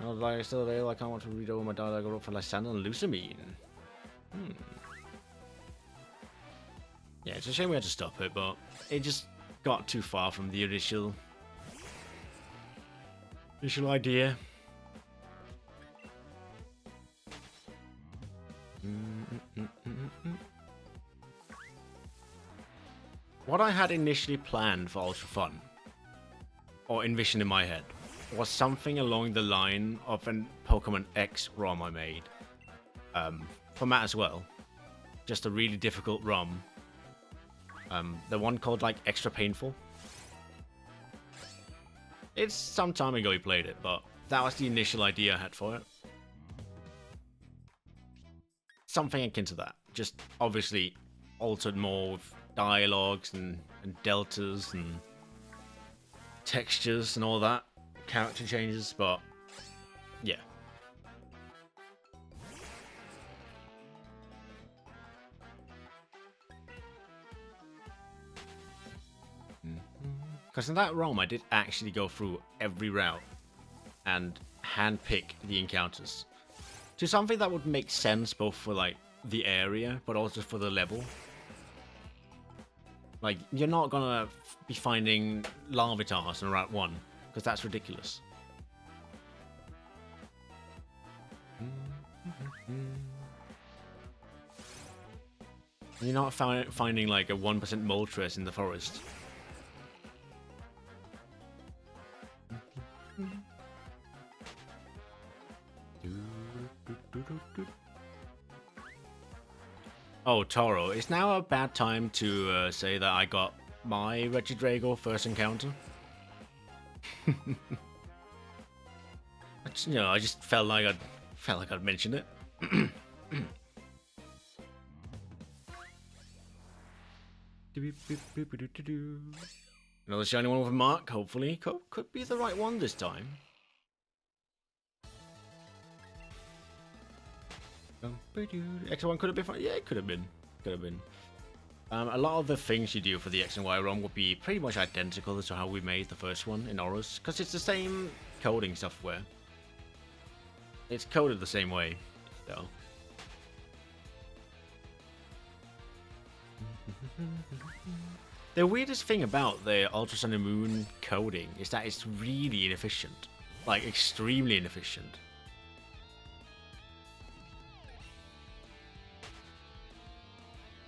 I was like, still available. I can't want to read over my dialogue. I wrote for Lysander and Lusamine. Yeah, it's a shame we had to stop it, but it just got too far from the initial idea. What I had initially planned for Ultra Fun, or envisioned in my head, was something along the line of an Pokemon X ROM I made. For Matt as well. Just a really difficult ROM. The one called like Extra Painful. It's some time ago we played it, but that was the initial idea I had for it. Something akin to that. Just obviously altered more with dialogues and deltas and textures and all that. Character changes, but yeah. Because in that ROM I did actually go through every route and handpick the encounters to something that would make sense both for like the area but also for the level. Like, you're not gonna be finding Larvitars in Route 1 because that's ridiculous. You're not finding like a 1% Moltres in the forest. Oh, Toro, it's now a bad time to say that I got my Regidrago first encounter. You know, I just felt like I'd mention it. Another shiny one with a mark, hopefully. Could be the right one this time. Extra one could have been fun. Yeah, it could have been. Could have been. A lot of the things you do for the X and Y ROM would be pretty much identical to how we made the first one in Horus, because it's the same coding software. It's coded the same way, so. The weirdest thing about the Ultra Sun and Moon coding is that it's really inefficient. Like, extremely inefficient.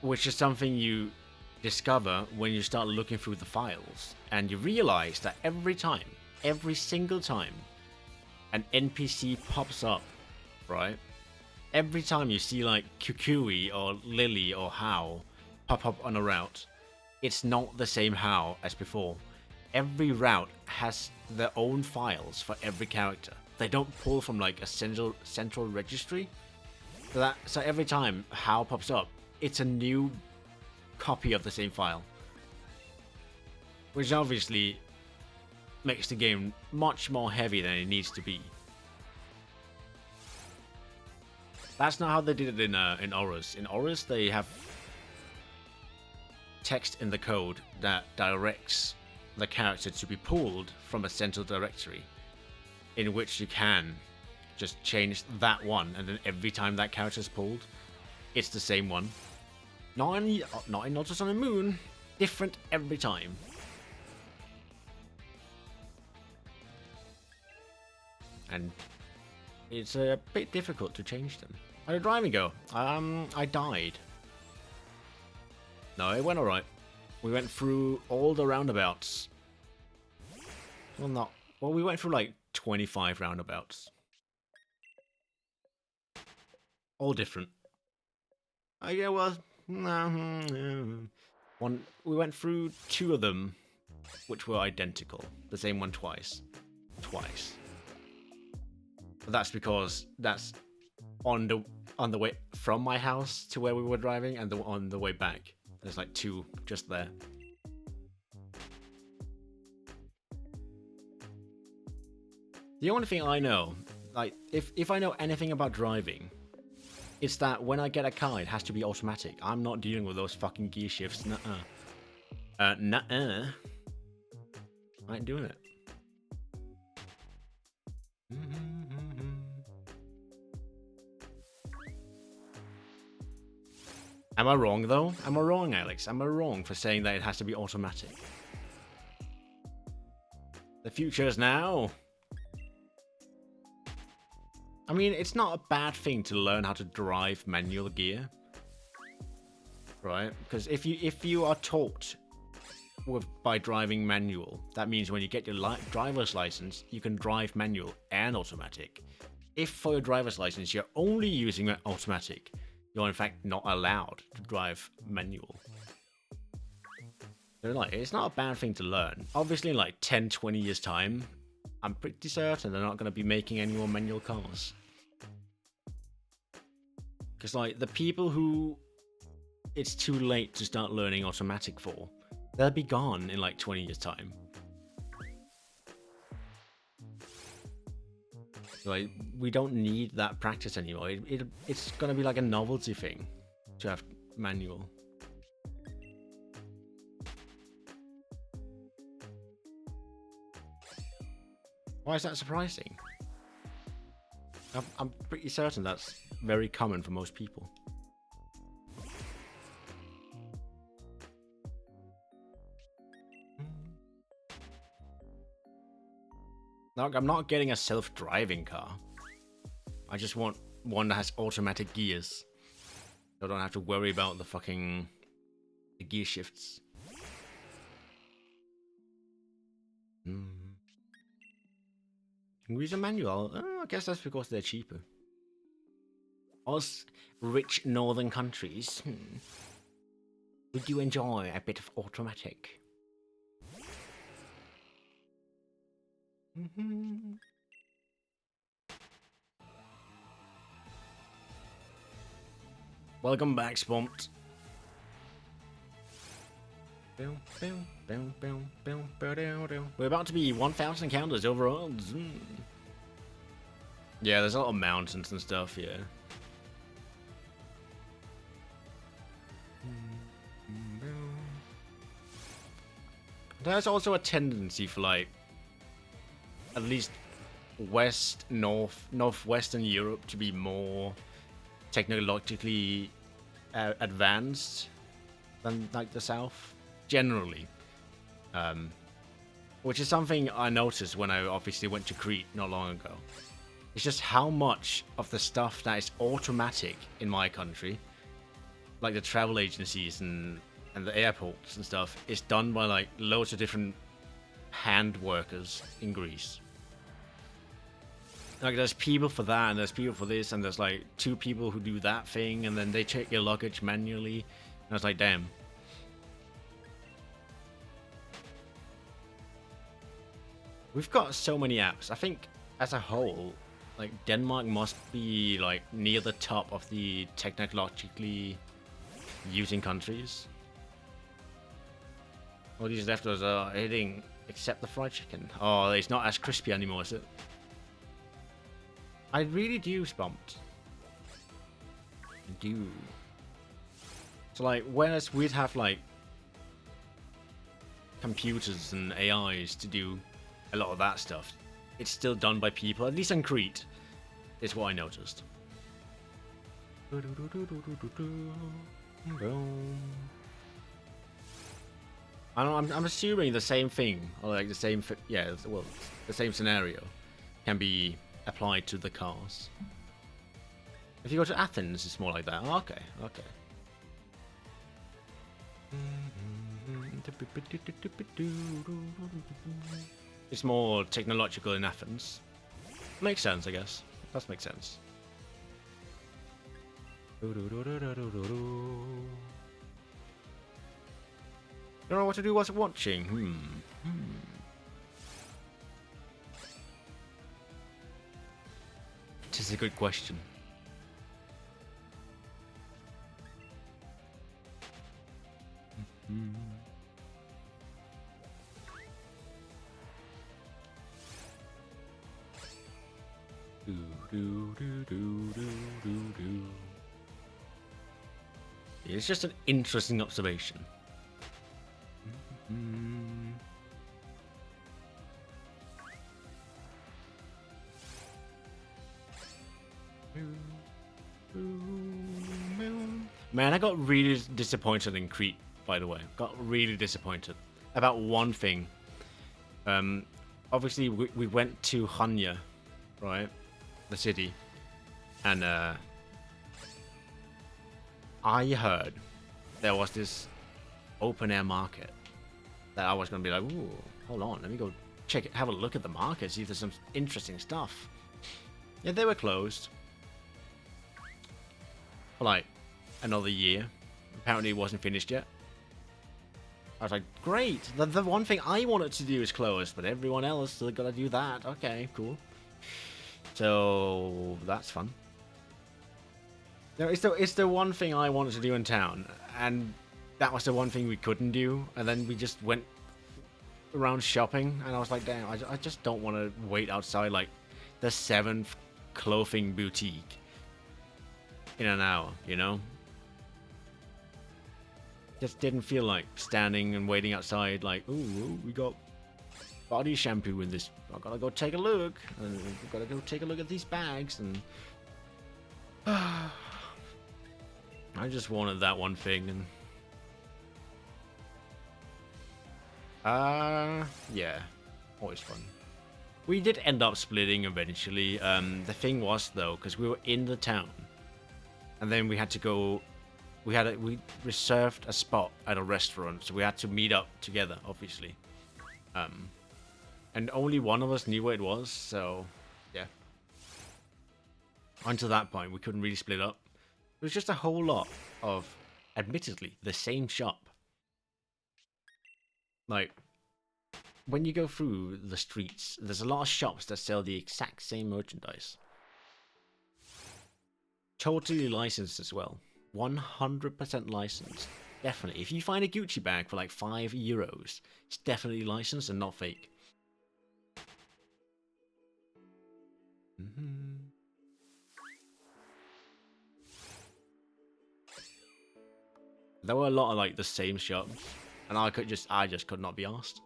Which is something you discover when you start looking through the files. And you realize that every single time, an NPC pops up, right? Every time you see like Kukui or Lily or Hao pop up on a route, it's not the same Hao as before. Every route has their own files for every character. They don't pull from like a central registry. So every time Hao pops up, it's a new copy of the same file. Which obviously makes the game much more heavy than it needs to be. That's not how they did it in Horus. In Horus, they have text in the code that directs the character to be pulled from a central directory, in which you can just change that one, and then every time that character is pulled, it's the same one. Not in Ultra Sun and Moon, different every time. And it's a bit difficult to change them. How did driving go? I died. No, it went alright. We went through all the roundabouts. Well, we went through like 25 roundabouts. All different. Yeah, well, we went through 2 of them, which were identical. The same one twice. But that's because that's on the way from my house to where we were driving, and on the way back. There's like 2 just there. The only thing I know, like, if I know anything about driving, It's that when I get a car, it has to be automatic. I'm not dealing with those fucking gear shifts. Nuh-uh. Nuh-uh. I ain't doing it. Am I wrong, though? Am I wrong, Alex? Am I wrong for saying that it has to be automatic? The future is now. I mean, it's not a bad thing to learn how to drive manual gear, right? Because if you are taught by driving manual, that means when you get your driver's license, you can drive manual and automatic. If for your driver's license you're only using automatic, you're in fact not allowed to drive manual. So like, it's not a bad thing to learn. Obviously, in like 10, 20 years time, I'm pretty certain they're not going to be making any more manual cars. Because like the people who it's too late to start learning automatic for, they'll be gone in like 20 years time. Like, we don't need that practice anymore. It's gonna be like a novelty thing to have manual. Why is that surprising? I'm pretty certain that's very common for most people. Like, I'm not getting a self-driving car. I just want one that has automatic gears. So I don't have to worry about the gear shifts. Use a manual. I guess that's because they're cheaper. Us rich northern countries, would you enjoy a bit of automatic? Welcome back, Spunt. We're about to be 1,000 encounters overall. Yeah, there's a lot of mountains and stuff, yeah. There's also a tendency for, like, at least northwestern Europe to be more technologically advanced than, like, the south, generally. Which is something I noticed when I obviously went to Crete not long ago. It's just how much of the stuff that is automatic in my country, like the travel agencies and the airports and stuff, is done by like loads of different hand workers in Greece. Like there's people for that and there's people for this and there's like 2 people who do that thing and then they check your luggage manually. And I was like, damn. We've got so many apps. I think as a whole, like Denmark must be like near the top of the technologically using countries. All these leftovers are hitting except the fried chicken. Oh, it's not as crispy anymore, is it? I really do, Spunt. I do. So like, whereas we'd have like computers and AIs to do a lot of that stuff, it's still done by people, at least on Crete, is what I noticed. I'm assuming the same thing, or like the same, yeah, well, the same scenario can be applied to the cars. If you go to Athens, it's more like that. Oh, okay, okay. It's more technological in Athens. Makes sense, I guess. Does make sense. Don't know what to do whilst watching. It is a good question. It's just an interesting observation. Man, I got really disappointed in Crete, by the way. Got really disappointed about one thing. Obviously, we went to Heya, right? The city. And I heard there was this open-air market that I was going to be like, ooh, hold on, let me go check it, have a look at the market, see if there's some interesting stuff. Yeah, they were closed for like another year. Apparently it wasn't finished yet. I was like, great, the one thing I wanted to do is closed, but everyone else still gotta do that. Okay, cool. So that's fun. No, it's the one thing I wanted to do in town, and that was the one thing we couldn't do, and then we just went around shopping, and I was like, damn, I just don't want to wait outside like the 7th clothing boutique in an hour, you know? Just didn't feel like standing and waiting outside like, ooh, we got body shampoo in this, I gotta go take a look, and we gotta go take a look at these bags, and I just wanted that one thing, and yeah, always fun. We did end up splitting eventually. The thing was though, because we were in the town, and then we had to go. We reserved a spot at a restaurant, so we had to meet up together, obviously. And only one of us knew where it was, so yeah. Until that point, we couldn't really split up. It was just a whole lot of, admittedly, the same shop. Like, when you go through the streets, there's a lot of shops that sell the exact same merchandise. Totally licensed as well. 100% licensed. Definitely. If you find a Gucci bag for like €5, it's definitely licensed and not fake. There were a lot of like the same shops, and I just could not be asked.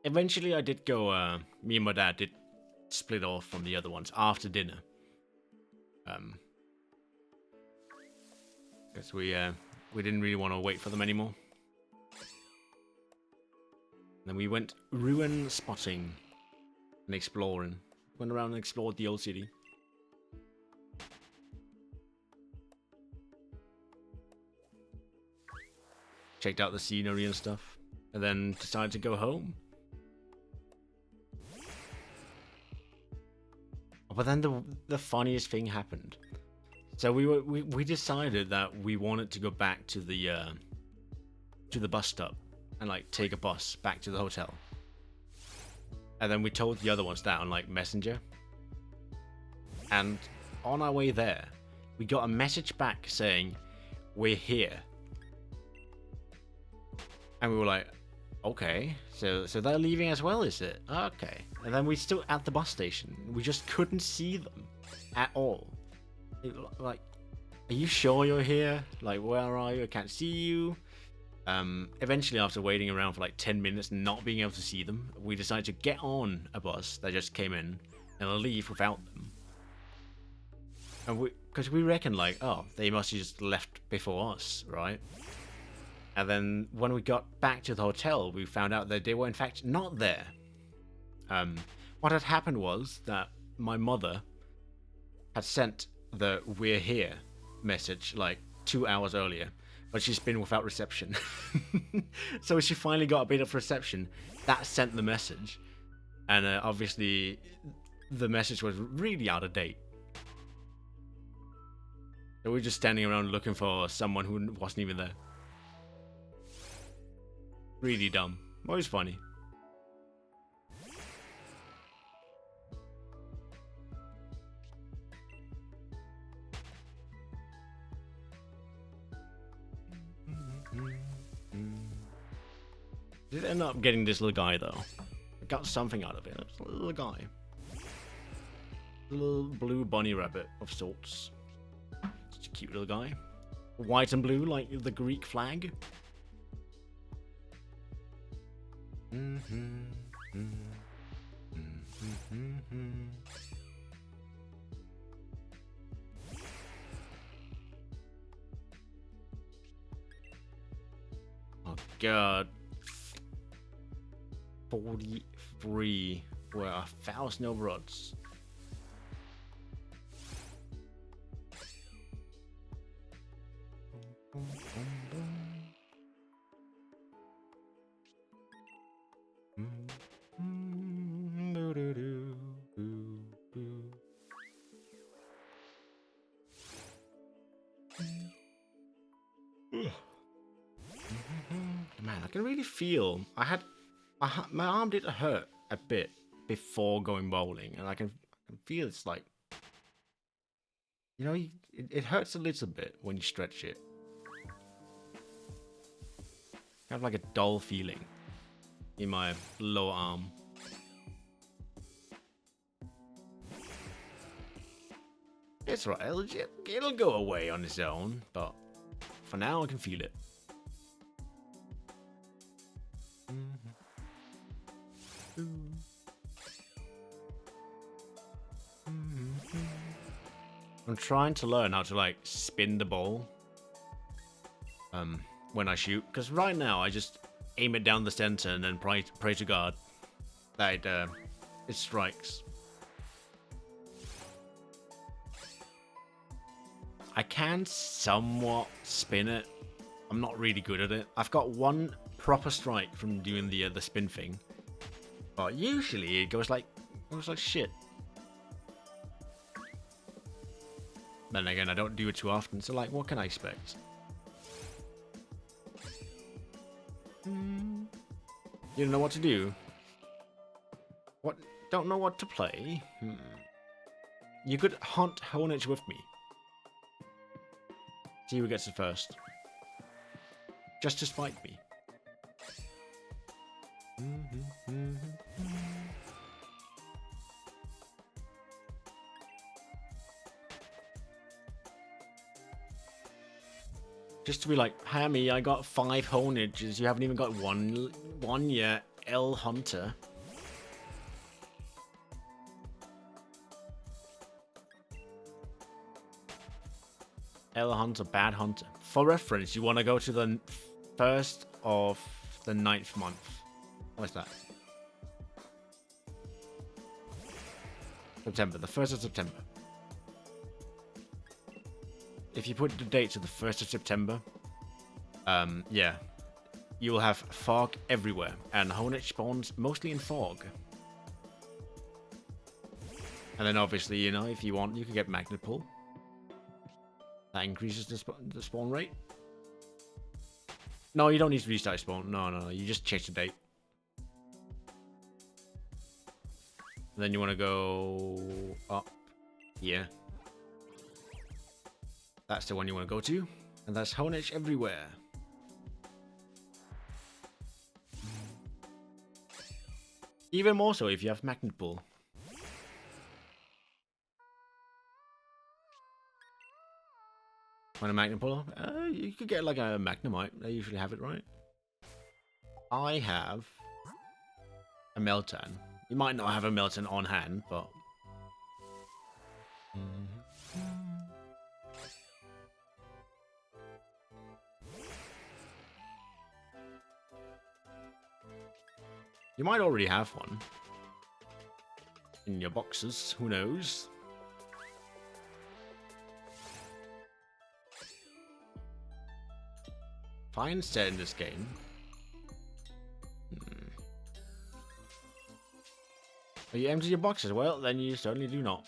Eventually, I did go. Me and my dad did split off from the other ones after dinner. Because we didn't really want to wait for them anymore. Then we went ruin spotting and exploring. Went around and explored the old city. Checked out the scenery and stuff, and then decided to go home. But then the funniest thing happened. So we decided that we wanted to go back to the bus stop and like take a bus back to the hotel. And then we told the other ones that on like Messenger. And on our way there, we got a message back saying, "We're here." And we were like, okay, so they're leaving as well, is it? Okay. And then we still at the bus station. We just couldn't see them at all. Like, are you sure you're here? Like, where are you? I can't see you. Eventually, after waiting around for like 10 minutes and not being able to see them, we decided to get on a bus that just came in and leave without them. And because we reckoned like, oh, they must have just left before us, right? And then when we got back to the hotel, we found out that they were in fact not there. What had happened was that my mother had sent the "we're here" message like 2 hours earlier, but she's been without reception. So she finally got a bit of reception. That sent the message. And obviously the message was really out of date. So we were just standing around looking for someone who wasn't even there. Really dumb. Always funny. Did end up getting this little guy though. I got something out of it. It's a little guy. A little blue bunny rabbit of sorts. Just a cute little guy. White and blue, like the Greek flag. Oh god. 43 were 1,000 overrods. Man, I can really feel my arm did hurt a bit before going bowling, and I can feel it's like, you know, it hurts a little bit when you stretch it. Kind of like a dull feeling in my lower arm. It's right, it'll go away on its own, but for now I can feel it. I'm trying to learn how to like spin the ball when I shoot, because right now I just aim it down the center and then pray to God that it strikes. I can somewhat spin it. I'm not really good at it. I've got one proper strike from doing the spin thing, but usually it goes like shit. Then again, I don't do it too often, so like, what can I expect? You don't know what to do? What? Don't know what to play? You could hunt Honedge with me. See who gets it first. Just to spite me. Just to be like, Hammy, I got 5 Honedges. You haven't even got one yet. L Hunter. L Hunter, bad hunter. For reference, you want to go to the 1st of the 9th month. What's that? September, the 1st of September. If you put the date to the 1st of September, yeah, you will have fog everywhere, and Honedge spawns mostly in fog. And then obviously, you know, if you want, you can get Magnet Pull. That increases the spawn rate. No, you don't need to restart spawn. No, you just change the date. And then you want to go up here. That's the one you want to go to. And that's Honedge everywhere. Even more so if you have Magnet Pull. Want a Magnet Pull? You could get like a Magnemite. They usually have it, right? I have a Meltan. You might not have a Meltan on hand, but... You might already have one. In your boxes, who knows? Fine set in this game. Are you empty your boxes? Well, then you certainly do not.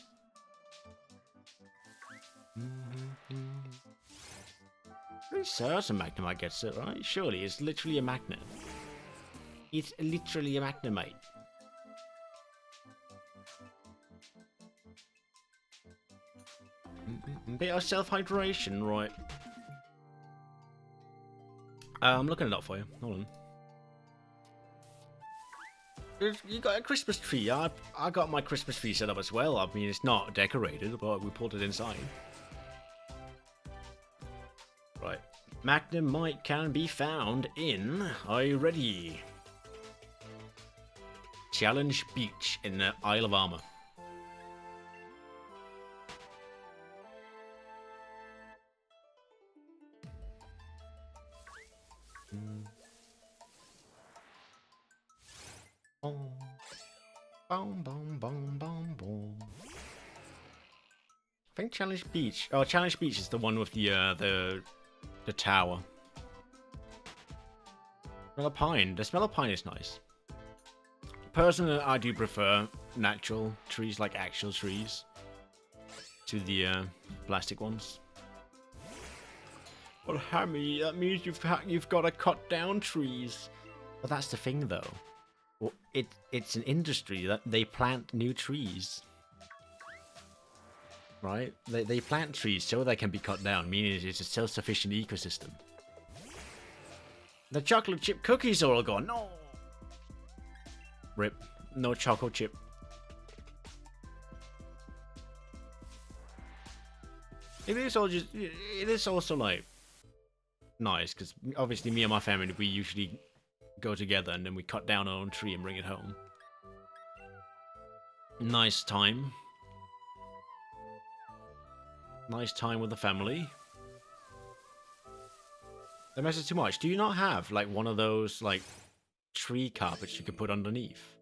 Pretty certain Magnemite gets it, right? Surely, it's literally a magnet. It's literally a Magnemite. Bit of self-hydration, right? I'm looking it up for you. Hold on. You got a Christmas tree. I got my Christmas tree set up as well. I mean, it's not decorated, but we pulled it inside. Magnemite can be found in... Are you ready? Challenge Beach in the Isle of Armor. Boom, boom, boom, boom, boom, boom. I think Challenge Beach. Oh, Challenge Beach is the one with the tower. Smell of pine. The smell of pine is nice. Personally, I do prefer natural trees, like actual trees, to the plastic ones. Well, Hammy, that means you've got to cut down trees. Well, that's the thing, though. Well, it's an industry that they plant new trees. Right? They plant trees so they can be cut down, meaning it's a self-sufficient ecosystem. The chocolate chip cookies are all gone. No! Rip. No chocolate chip. It is also like nice, because obviously me and my family, we usually go together and then we cut down our own tree and bring it home. Nice time. Nice time with the family. That messes too much. Do you not have like one of those like tree carpets you can put underneath?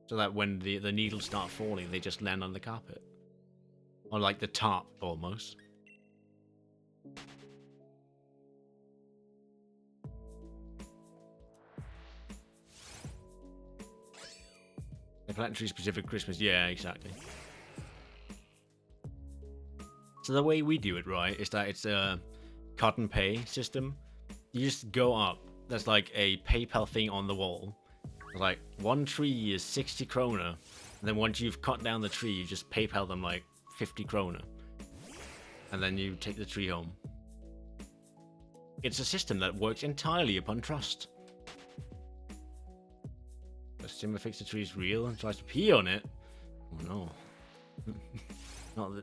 So that when the needles start falling, they just land on the carpet? Or like the top, almost. They plant tree specific Christmas. Yeah, exactly. So the way we do it, right, is that it's a cut and pay system. You just go up. There's like a PayPal thing on the wall. Like, one tree is 60 kroner. And then once you've cut down the tree, you just PayPal them like 50 kroner. And then you take the tree home. It's a system that works entirely upon trust. The Simba thinks the tree is real and tries to pee on it. Oh no.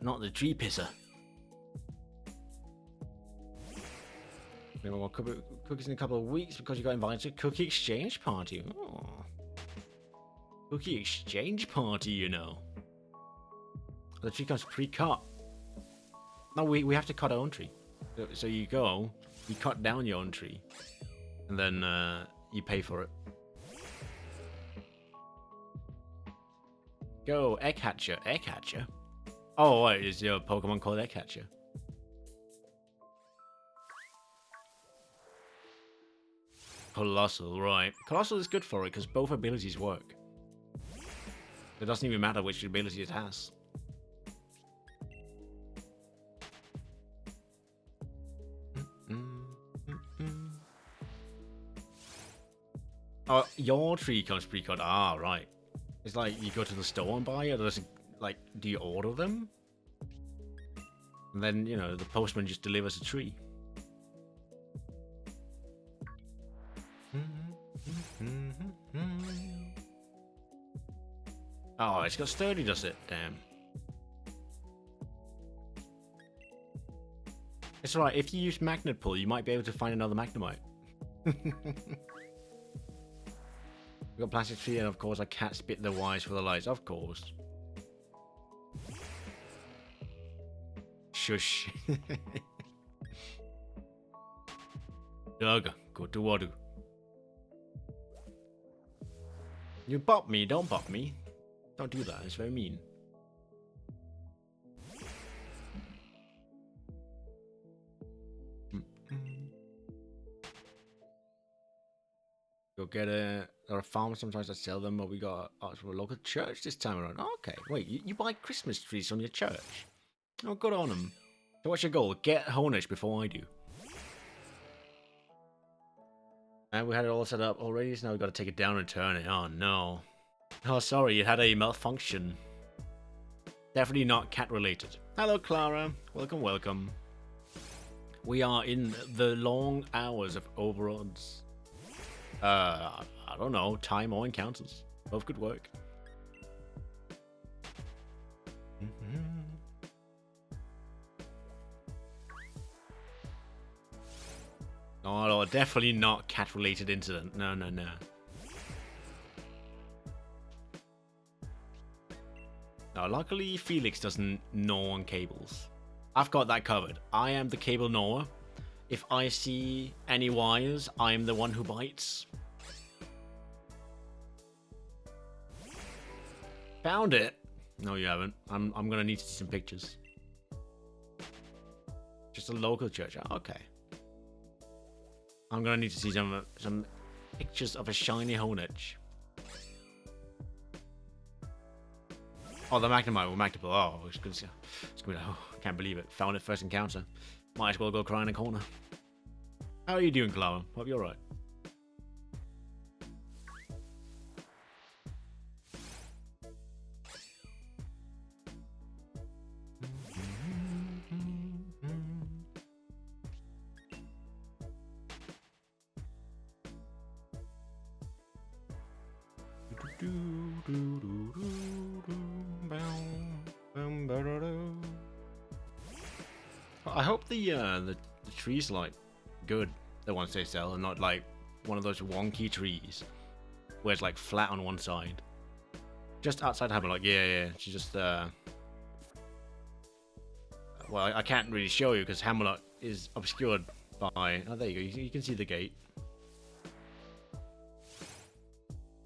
not the tree pisser. Maybe more cookies in a couple of weeks because you got invited to a cookie exchange party. Oh. Cookie exchange party, you know. The tree comes pre-cut. No, we have to cut our own tree. So you go, you cut down your own tree, and then you pay for it. Go, egg hatcher. Egg hatcher? Oh, wait, is your Pokemon called egg hatcher? Colossal, right. Colossal is good for it because both abilities work. It doesn't even matter which ability it has. Oh, your tree comes pre-cut. Ah, right. It's like you go to the store and buy it, or does it, like, do you order them? And then, you know, the postman just delivers a tree. Oh, it's got sturdy, does it? Damn. It's alright, if you use magnet pull, you might be able to find another Magnemite. We got plastic tree, and of course a cat spit the wires for the lights. Of course. Shush. Dog, go to water. You bop me, don't bop me. Don't do that, it's very mean. Go get a... There are farms sometimes that sell them, but we got to a local church this time around. Okay, wait, you buy Christmas trees from your church? Oh, good on them. So what's your goal? Get Honedge before I do. And we had it all set up already, so now we've got to take it down and turn it. Oh, no. Oh, sorry, it had a malfunction. Definitely not cat-related. Hello, Clara. Welcome, welcome. We are in the long hours of overruns. I don't know, time or encounters. Both could work. Oh, no, definitely not cat-related incident. No, no, no. No, luckily Felix doesn't gnaw on cables. I've got that covered. I am the cable gnawer. If I see any wires, I am the one who bites. Found it. No, you haven't. I'm gonna need to see some pictures. Just a local church. Oh, okay. I'm gonna need to see some pictures of a shiny Honedge. Oh, the Magnemite or Magnemite. Oh, it's good. It's good. Oh, can't believe it. Found it first encounter. Might as well go cry in a corner. How are you doing, Clara? Hope you're alright. I hope the trees like good, the ones they sell, and not like one of those wonky trees where it's like flat on one side. Just outside Hammerlock, yeah. She's just well, I can't really show you because Hammerlock is obscured by. Oh, there you go. You can see the gate.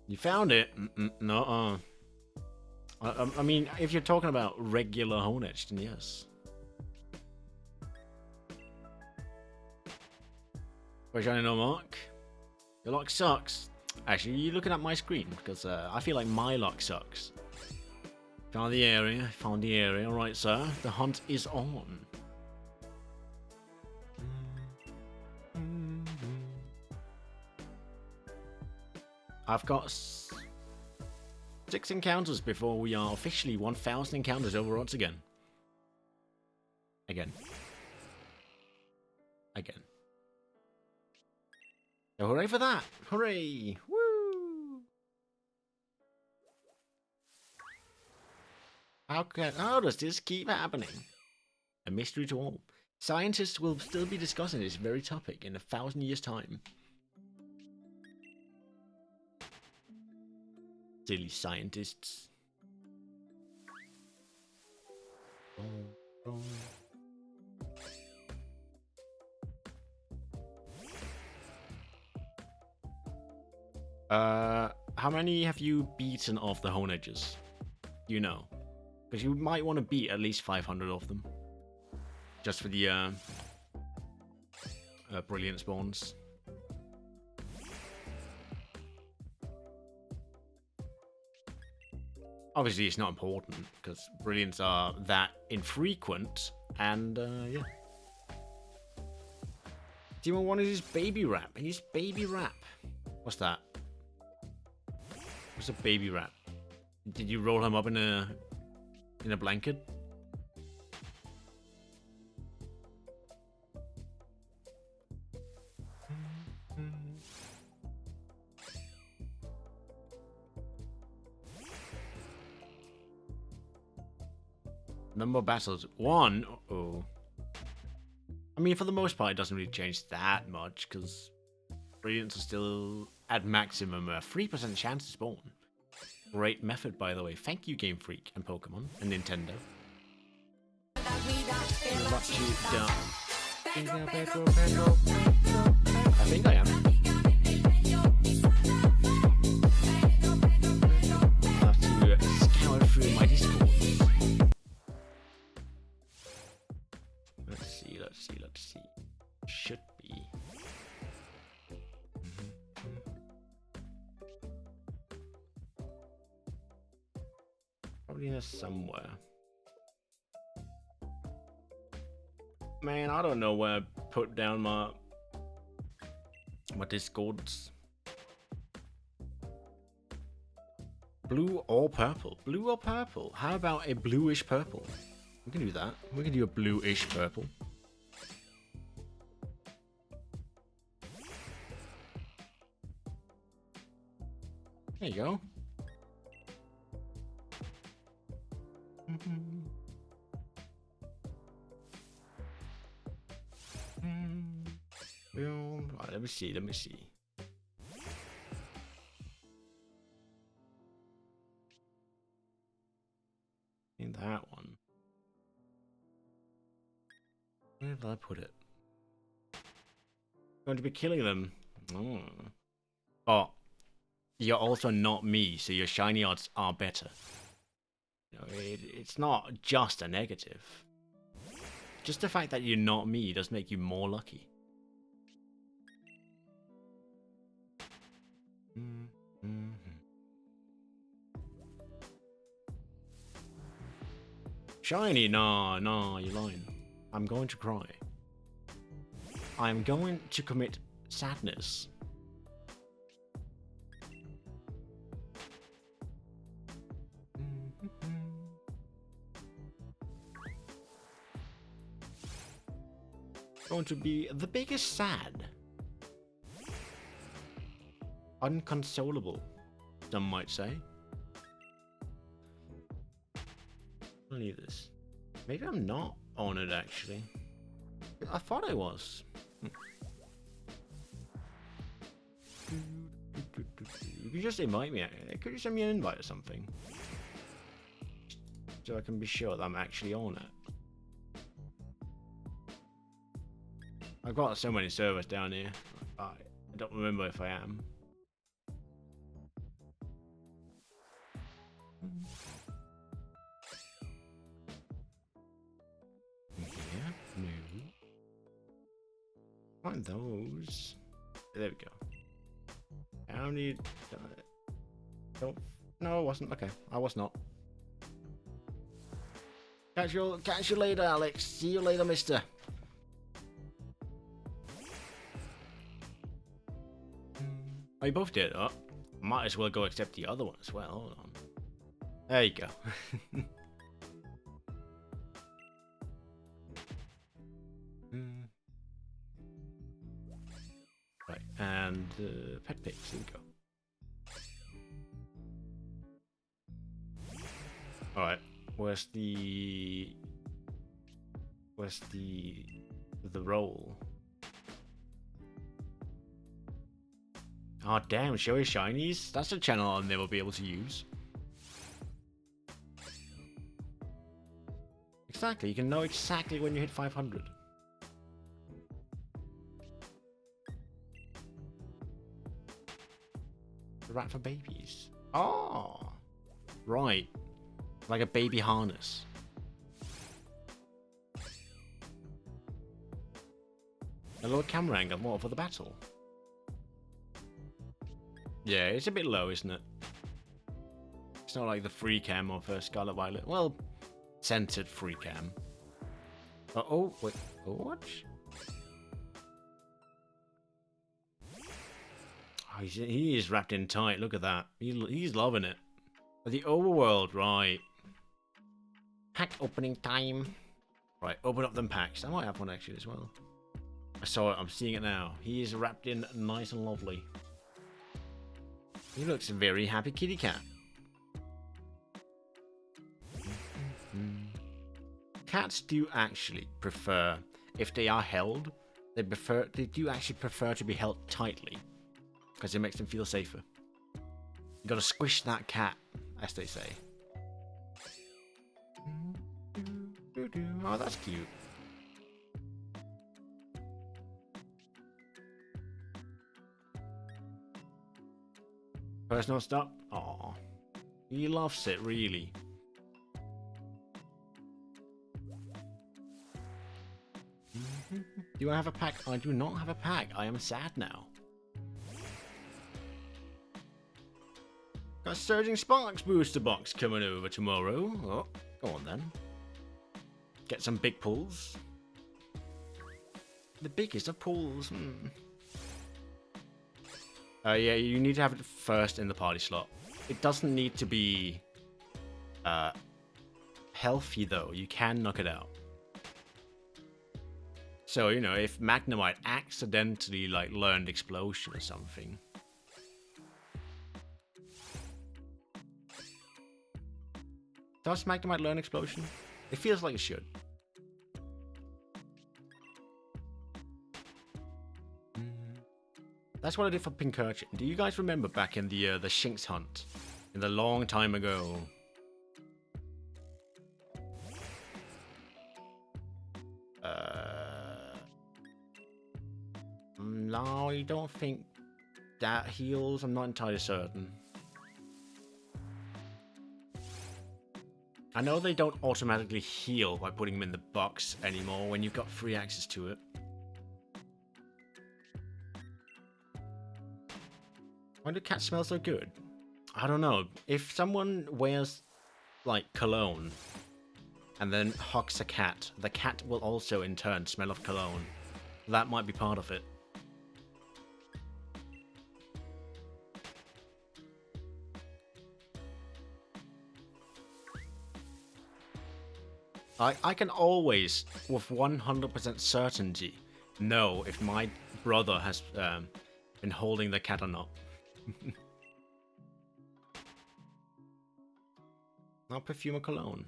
You found it? No. I mean, if you're talking about regular Honedge, then yes. Where's your no mark? Your lock sucks. Actually, you're looking at my screen because I feel like my lock sucks. Found the area. Found the area. All right, sir. The hunt is on. I've got 6 encounters before we are officially 1,000 encounters over odds again. Again. So hooray for that! Hooray! Woo! How does this keep happening? A mystery to all. Scientists will still be discussing this very topic in 1,000 years' time. Silly scientists. How many have you beaten of the Honedges? You know. Because you might want to beat at least 500 of them. Just for the brilliant spawns. Obviously, it's not important because brilliants are that infrequent, and yeah. Demon wanted his baby wrap. His baby wrap. What's that? What's a baby wrap? Did you roll him up in a blanket? Number of battles. 1. Uh-oh. I mean, for the most part, it doesn't really change that much, because brilliants are still at maximum 3% chance to spawn. Great method, by the way. Thank you, Game Freak and Pokemon and Nintendo. I think I am. I'll have to scour through my Discord. Let's see. Should be. Probably here somewhere. Man, I don't know where I put down my Discords. Blue or purple? Blue or purple? How about a bluish purple? We can do that. We can do a bluish purple. There you go. Let me see. Let me see. In that one. Where did I put it? Going to be killing them. Oh. But you're also not me, so your shiny odds are better. You know, it's not just a negative. Just the fact that you're not me does make you more lucky. Shiny? No, you're lying. I'm going to cry. I'm going to commit sadness. Going to be the biggest sad. Unconsolable, some might say. I'll leave this. Maybe I'm not on it actually. I thought I was. You could just invite me. Could you send me an invite or something? So I can be sure that I'm actually on it. I've got so many servers down here. I don't remember if I am. Find those. There we go. I don't need. Don't. No, I wasn't. Okay, I was not. Catch you later, Alex. See you later, mister. Oh, you both did. Oh, might as well go accept the other one as well. Hold on. There you go. Right, and pet pigs, here we go. Alright, where's the roll? Oh damn, show your shinies? That's a channel I'll never be able to use. Exactly, you can know exactly when you hit 500. The rat for babies. Oh, right. Like a baby harness. A lower camera angle, more for the battle. Yeah, it's a bit low, isn't it? It's not like the free cam of Scarlet Violet. Well, centered free cam. Oh, wait. What? Oh, he is wrapped in tight. Look at that. He's loving it. The overworld, right. Pack opening time. Right, open up them packs. I might have one actually as well. I saw it. I'm seeing it now. He is wrapped in nice and lovely. He looks a very happy kitty cat. Cats do actually prefer, if they are held, they do actually prefer to be held tightly, because it makes them feel safer. You gotta squish that cat, as they say. Oh, that's cute. Personal stuff? Aw. He loves it, really. Do I have a pack? I do not have a pack. I am sad now. Got a Surging Sparks booster box coming over tomorrow. Oh, go on then. Get some big pulls. The biggest of pulls. Yeah, you need to have it first in the party slot. It doesn't need to be healthy though. You can knock it out. So, you know, if Magnemite accidentally like learned Explosion or something. Does Magnemite learn Explosion? It feels like it should. That's what I did for Pincurchin. Do you guys remember back in the Shinx hunt? In the long time ago? No, I don't think that heals. I'm not entirely certain. I know they don't automatically heal by putting them in the box anymore when you've got free access to it. Why do cats smell so good? I don't know. If someone wears, like, cologne and then hugs a cat, the cat will also in turn smell of cologne. That might be part of it. I can always, with 100% certainty, know if my brother has been holding the cat or not. Now perfume or cologne.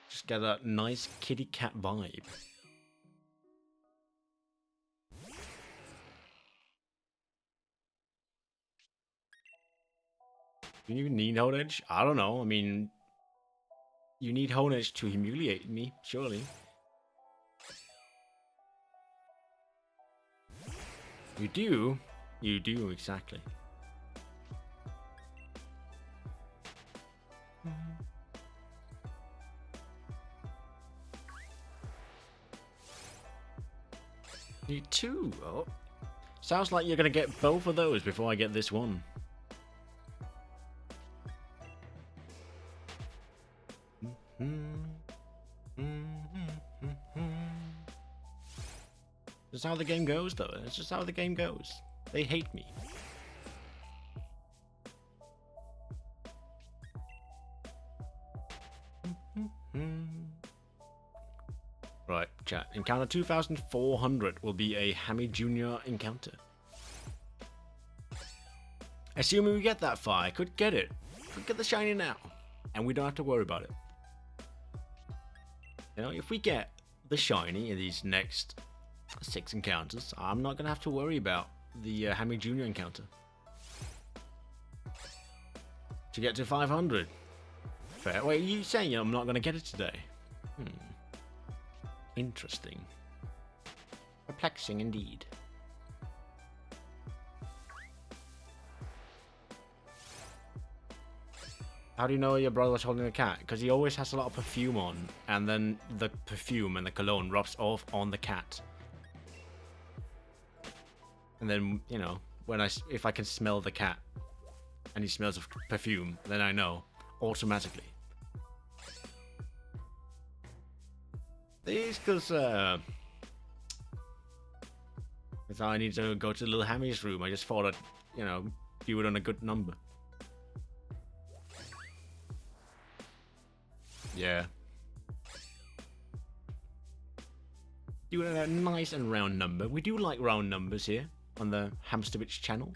Just get a nice kitty cat vibe. Do you even need Honedge? I don't know. I mean, you need Honedge to humiliate me, surely. You do? You do, exactly. Need two? Oh. Sounds like you're gonna get both of those before I get this one. That's how the game goes, though. That's just how the game goes. They hate me. Right, chat. Encounter 2400 will be a Hammy Jr. encounter. Assuming we get that far, I could get it. Could get the shiny now. And we don't have to worry about it. You know, if we get the shiny in these next 6 encounters, I'm not going to have to worry about the Hammy Jr. encounter. To get to 500. Fair. Wait, are you saying I'm not going to get it today? Interesting. Perplexing indeed. How do you know your brother was holding a cat? Because he always has a lot of perfume on, and then the perfume and the cologne rubs off on the cat. And then, you know, if I can smell the cat, and he smells of perfume, then I know automatically. These, because I need to go to the little Hammy's room. I just thought I'd, you know, do it on a good number. Yeah. Do it a nice and round number. We do like round numbers here on the Hamsterwitch channel.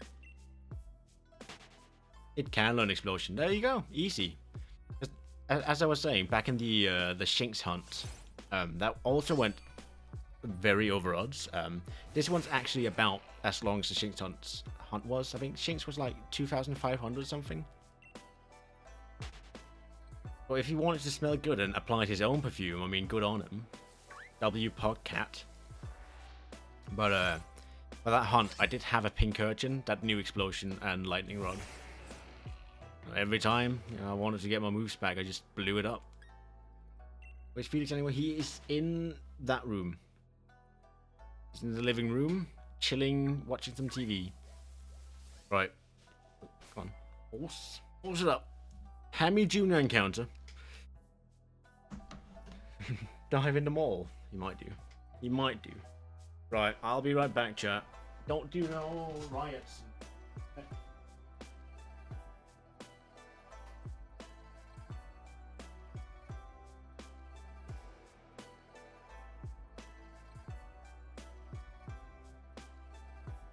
It can learn explosion. There you go. Easy. As I was saying, back in the Shinx hunt, that also went very over odds. This one's actually about as long as the Shinx hunt was. I think Shinx was like 2,500 something. But if he wanted to smell good and applied his own perfume, I mean, good on him. W Podcat. But for that hunt, I did have a Pincurchin, that new explosion, and lightning rod. Every time I wanted to get my moves back, I just blew it up. Where's Felix anyway? He is in that room. He's in the living room, chilling, watching some TV. Right. Come on. Horse it up. Hammy Jr. encounter. Dive in the mall. He might do. He might do. Right, I'll be right back, chat. Don't do no riots.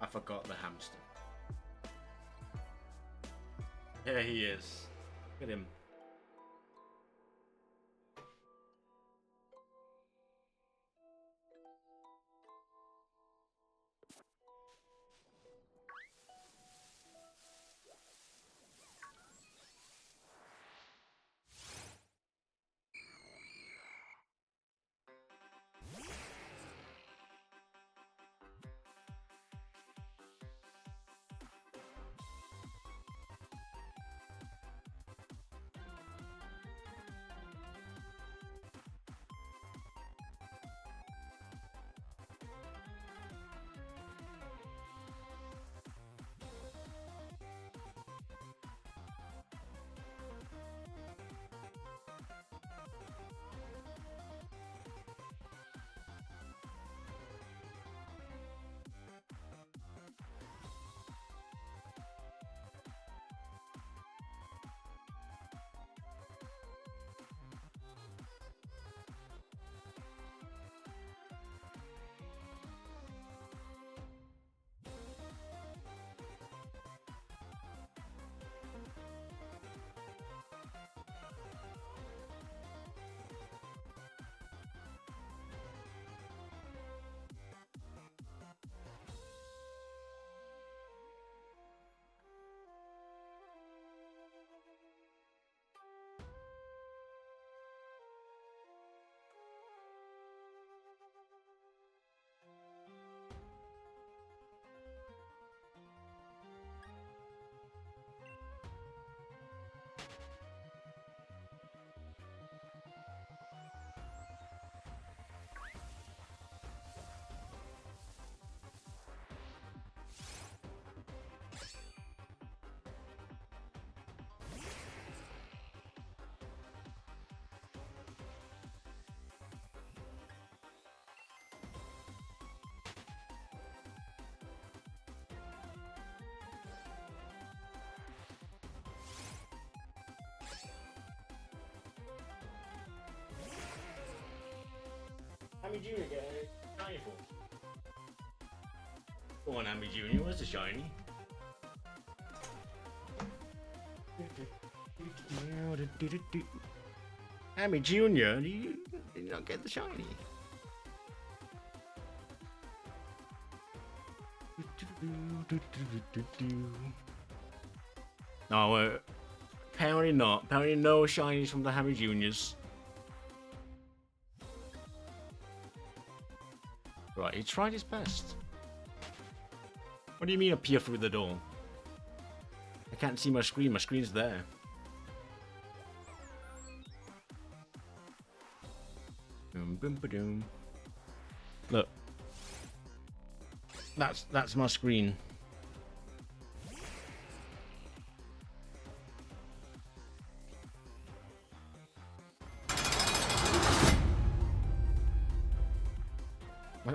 I forgot the hamster. Here he is. Look at him. Hammy Jr. get a shiny for? Go on, Hammy Jr. Where's the shiny? Hammy Jr. You did not get the shiny. No, apparently not. Apparently no shinies from the Hammy Juniors. Right, he tried his best. What do you mean appear through the door? I can't see my screen. My screen's there. Boom, boom, ba-doom. Look. That's my screen.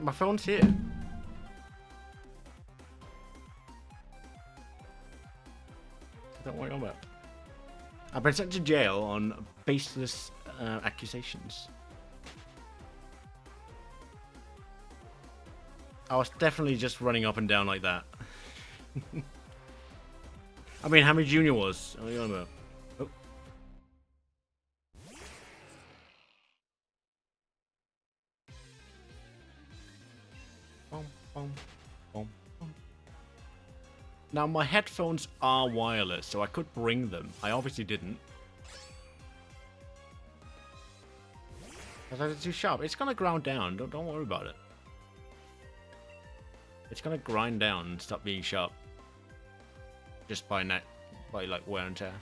My phone's here. Don't worry about it. I've been sent to jail on baseless accusations. I was definitely just running up and down like that. I mean, Hammy Jr. was. What are you on about? Oh. Boom, boom, boom, boom. Now, my headphones are wireless, so I could bring them. I obviously didn't. Because it's too sharp. It's gonna ground down. Don't worry about it. It's gonna grind down and stop being sharp. Just by like wear and tear.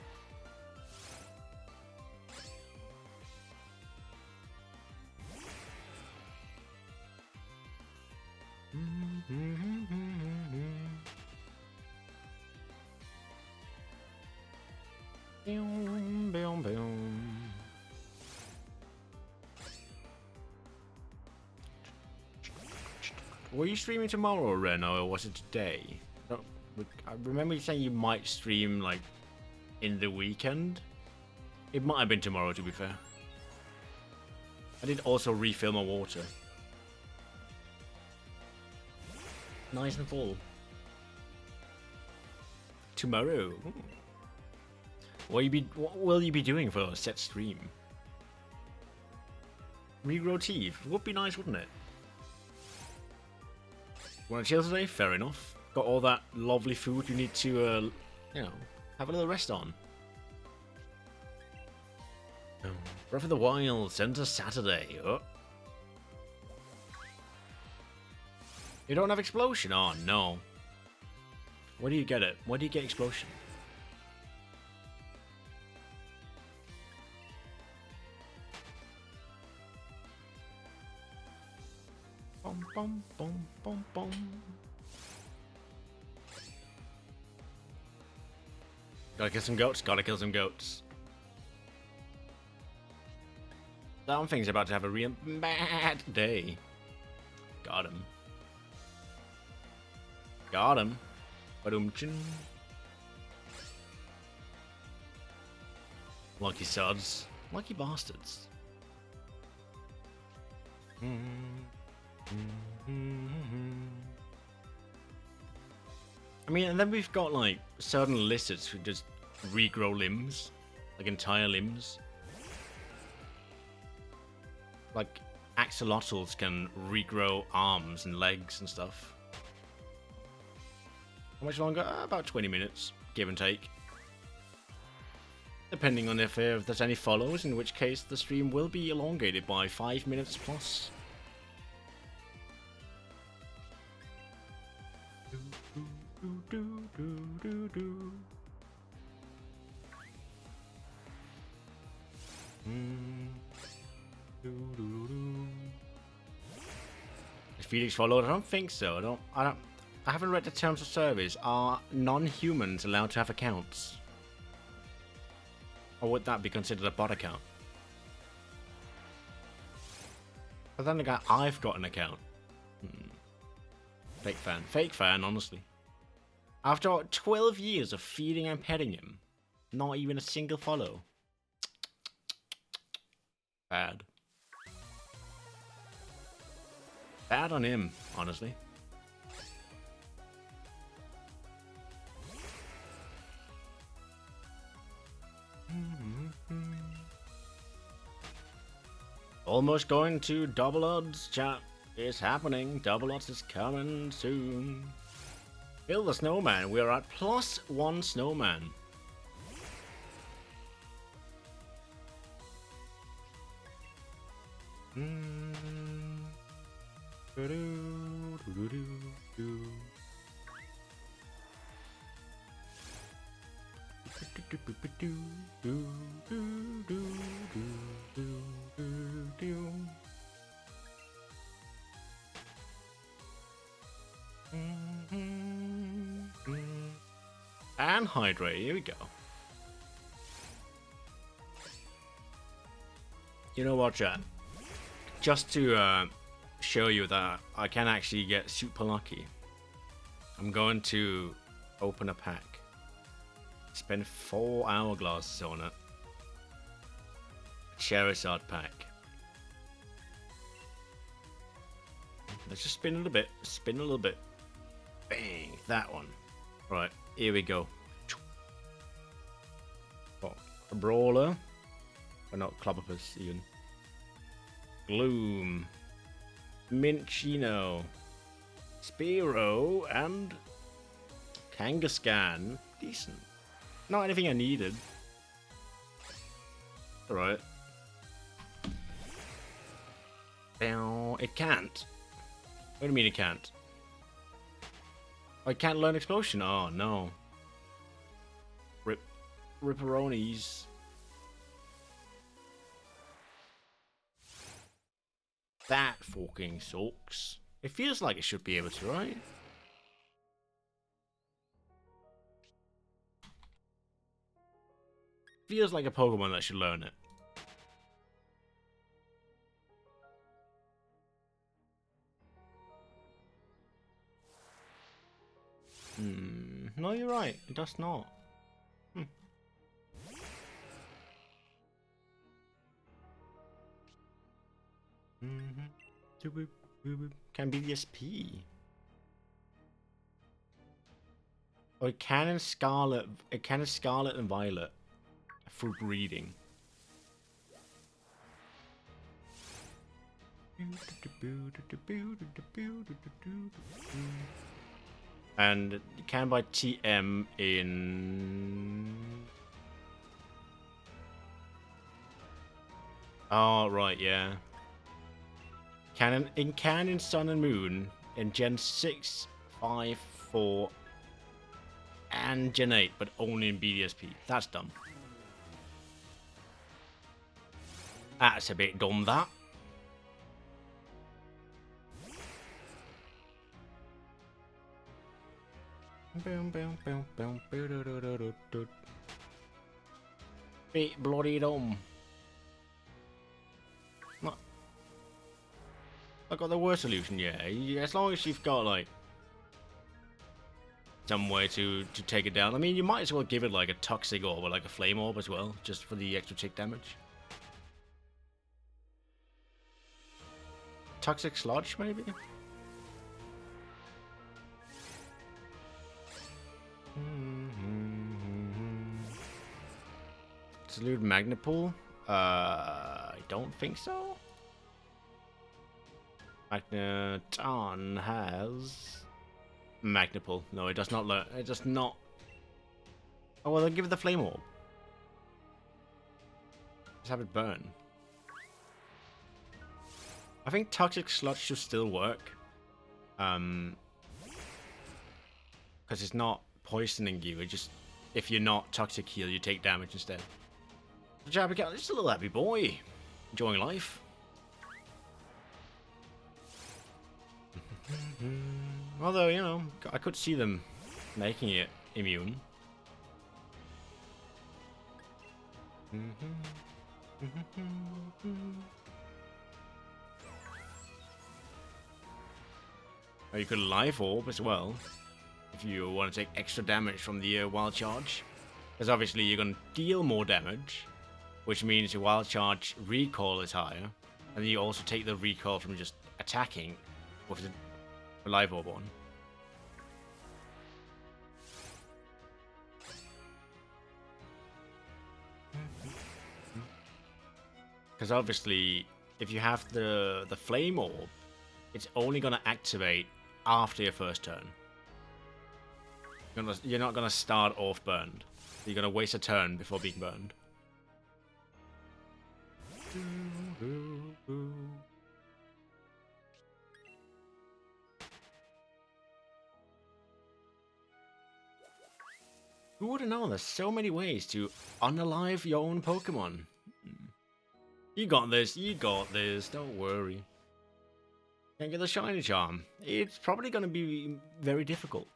Were you streaming tomorrow, Ren, or was it today? I remember you saying you might stream, like, in the weekend? It might have been tomorrow, to be fair. I did also refill my water. Nice and full. Tomorrow. What will you be doing for a set stream? Regrow teeth. Would be nice, wouldn't it? Want to chill today? Fair enough. Got all that lovely food you need to, you know, have a little rest on. Breath of the Wild, Center Saturday. Oh. You don't have Explosion? Oh, no. Where do you get it? Where do you get Explosion? Bum, bum, bum, bum, bum. Gotta kill some goats, gotta kill some goats. That thing's about to have a real bad day. Got him. Got him. Ba-dum-chin. Lucky sods. Lucky bastards. I mean, and then we've got, like, certain lizards who just regrow limbs. Like, entire limbs. Like, axolotls can regrow arms and legs and stuff. How much longer? About 20 minutes, give and take. Depending on if there's any follows, in which case the stream will be elongated by 5 minutes plus. Is Felix followed? I don't think so. I haven't read the terms of service. Are non-humans allowed to have accounts? Or would that be considered a bot account? But then again, I've got an account. Fake fan. Fake fan, honestly. After 12 years of feeding and petting him, not even a single follow. Bad. Bad on him, honestly. Almost going to double odds, chat. It's happening. Double odds is coming soon. Build the snowman. We are at +1 snowman. And hydrate. Here we go. You know what, chat? Just to show you that I can actually get super lucky, I'm going to open a pack. Spend 4 hourglasses on it. Charizard pack. Let's just spin it a bit. Spin a little bit. Bang! That one. Right, here we go. Oh, a brawler. Or not Clobopus even. Gloom. Minchino. Spearow and Kangaskhan. Decent. Not anything I needed. Alright. It can't. What do you mean it can't? I can't learn explosion. Oh no. Ripperonis. That fucking sucks. It feels like it should be able to, right? Feels like a Pokemon that should learn it. No, you're right. It does not. Can be the SP. Oh, it can in Scarlet. It can in Scarlet and Violet. For breeding. And it can buy TM in... Oh, right, yeah. Can in Sun and Moon in Gen 6, 5, 4, and Gen 8, but only in BDSP. That's dumb. That's a bit dumb, that. Bit bloody dumb. I got the worst solution, yeah. As long as you've got like some way to take it down. I mean, you might as well give it like a toxic orb or like a flame orb as well, just for the extra tick damage. Toxic sludge, maybe. Salute Magnapool? I don't think so. Magneton has Magnapool. No, it does not learn. It does not. Oh well, then give it the flame orb. Just have it burn. I think toxic sludge should still work. Because it's not poisoning you. It just, if you're not toxic heal, you take damage instead. Jabbercat, just a little happy boy, enjoying life. Although, you know, I could see them making it immune. Or you could life orb as well, if you want to take extra damage from the wild charge. Because obviously you're going to deal more damage, which means your wild charge recoil is higher. And you also take the recoil from just attacking, Was it a live orb on? Because obviously, if you have the flame orb, it's only gonna activate after your first turn. You're not gonna start off burned. You're gonna waste a turn before being burned. Who would have known? There's so many ways to unalive your own Pokemon. You got this. You got this. Don't worry. Can't get the shiny charm. It's probably gonna be very difficult.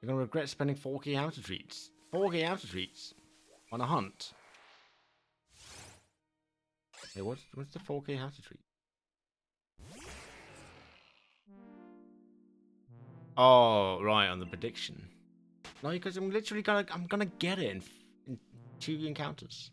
You're gonna regret spending 4k outer treats. 4k outer treats on a hunt. Hey, what's the 4k outer treat? Oh, right, on the prediction. No, because I'm literally gonna get it in 2 encounters.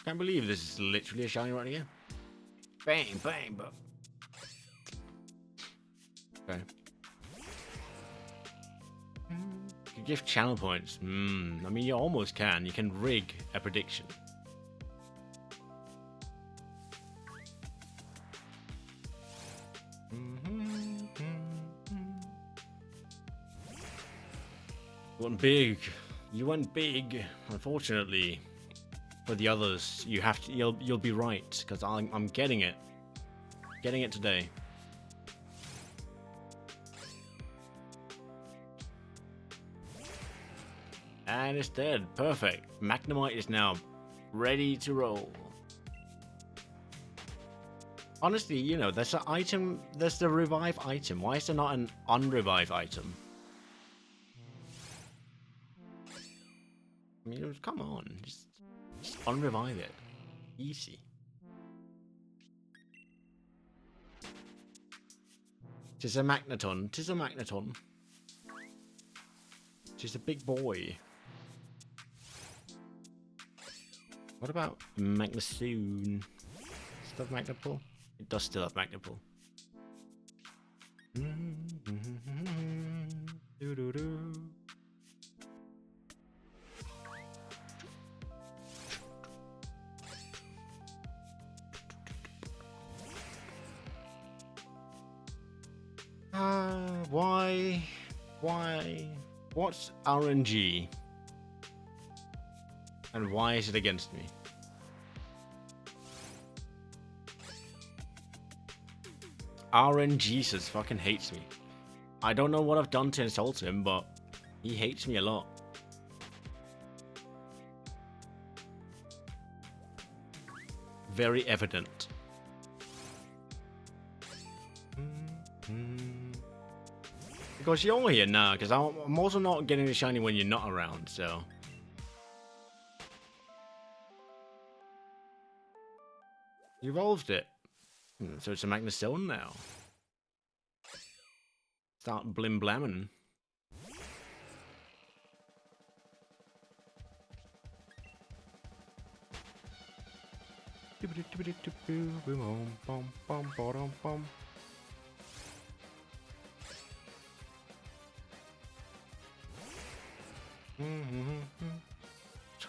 Can't believe this is literally a shiny right here. Bang, bang, but. Okay. You give channel points. I mean, you almost can. You can rig a prediction. You went big. You went big. Unfortunately, for the others, you have to. You'll be right because I'm getting it. Getting it today. And it's dead. Perfect. Magnemite is now ready to roll. Honestly, you know, there's an item. There's the revive item. Why is there not an unrevive item? I mean, come on. Just unrevive it. Easy. Tis a magneton. Tis a magneton. Tis a big boy. What about Magnesoon? Still have Magnet Pull? It does still have Magnet Pull. Why? Why? What's RNG? And why is it against me? RNGesus fucking hates me. I don't know what I've done to insult him, but he hates me a lot. Very evident. Because you're here now, because I'm also not getting the shiny when you're not around, so. You evolved it. So it's a Magnesoon now. Start blim blamming. Mm-hmm.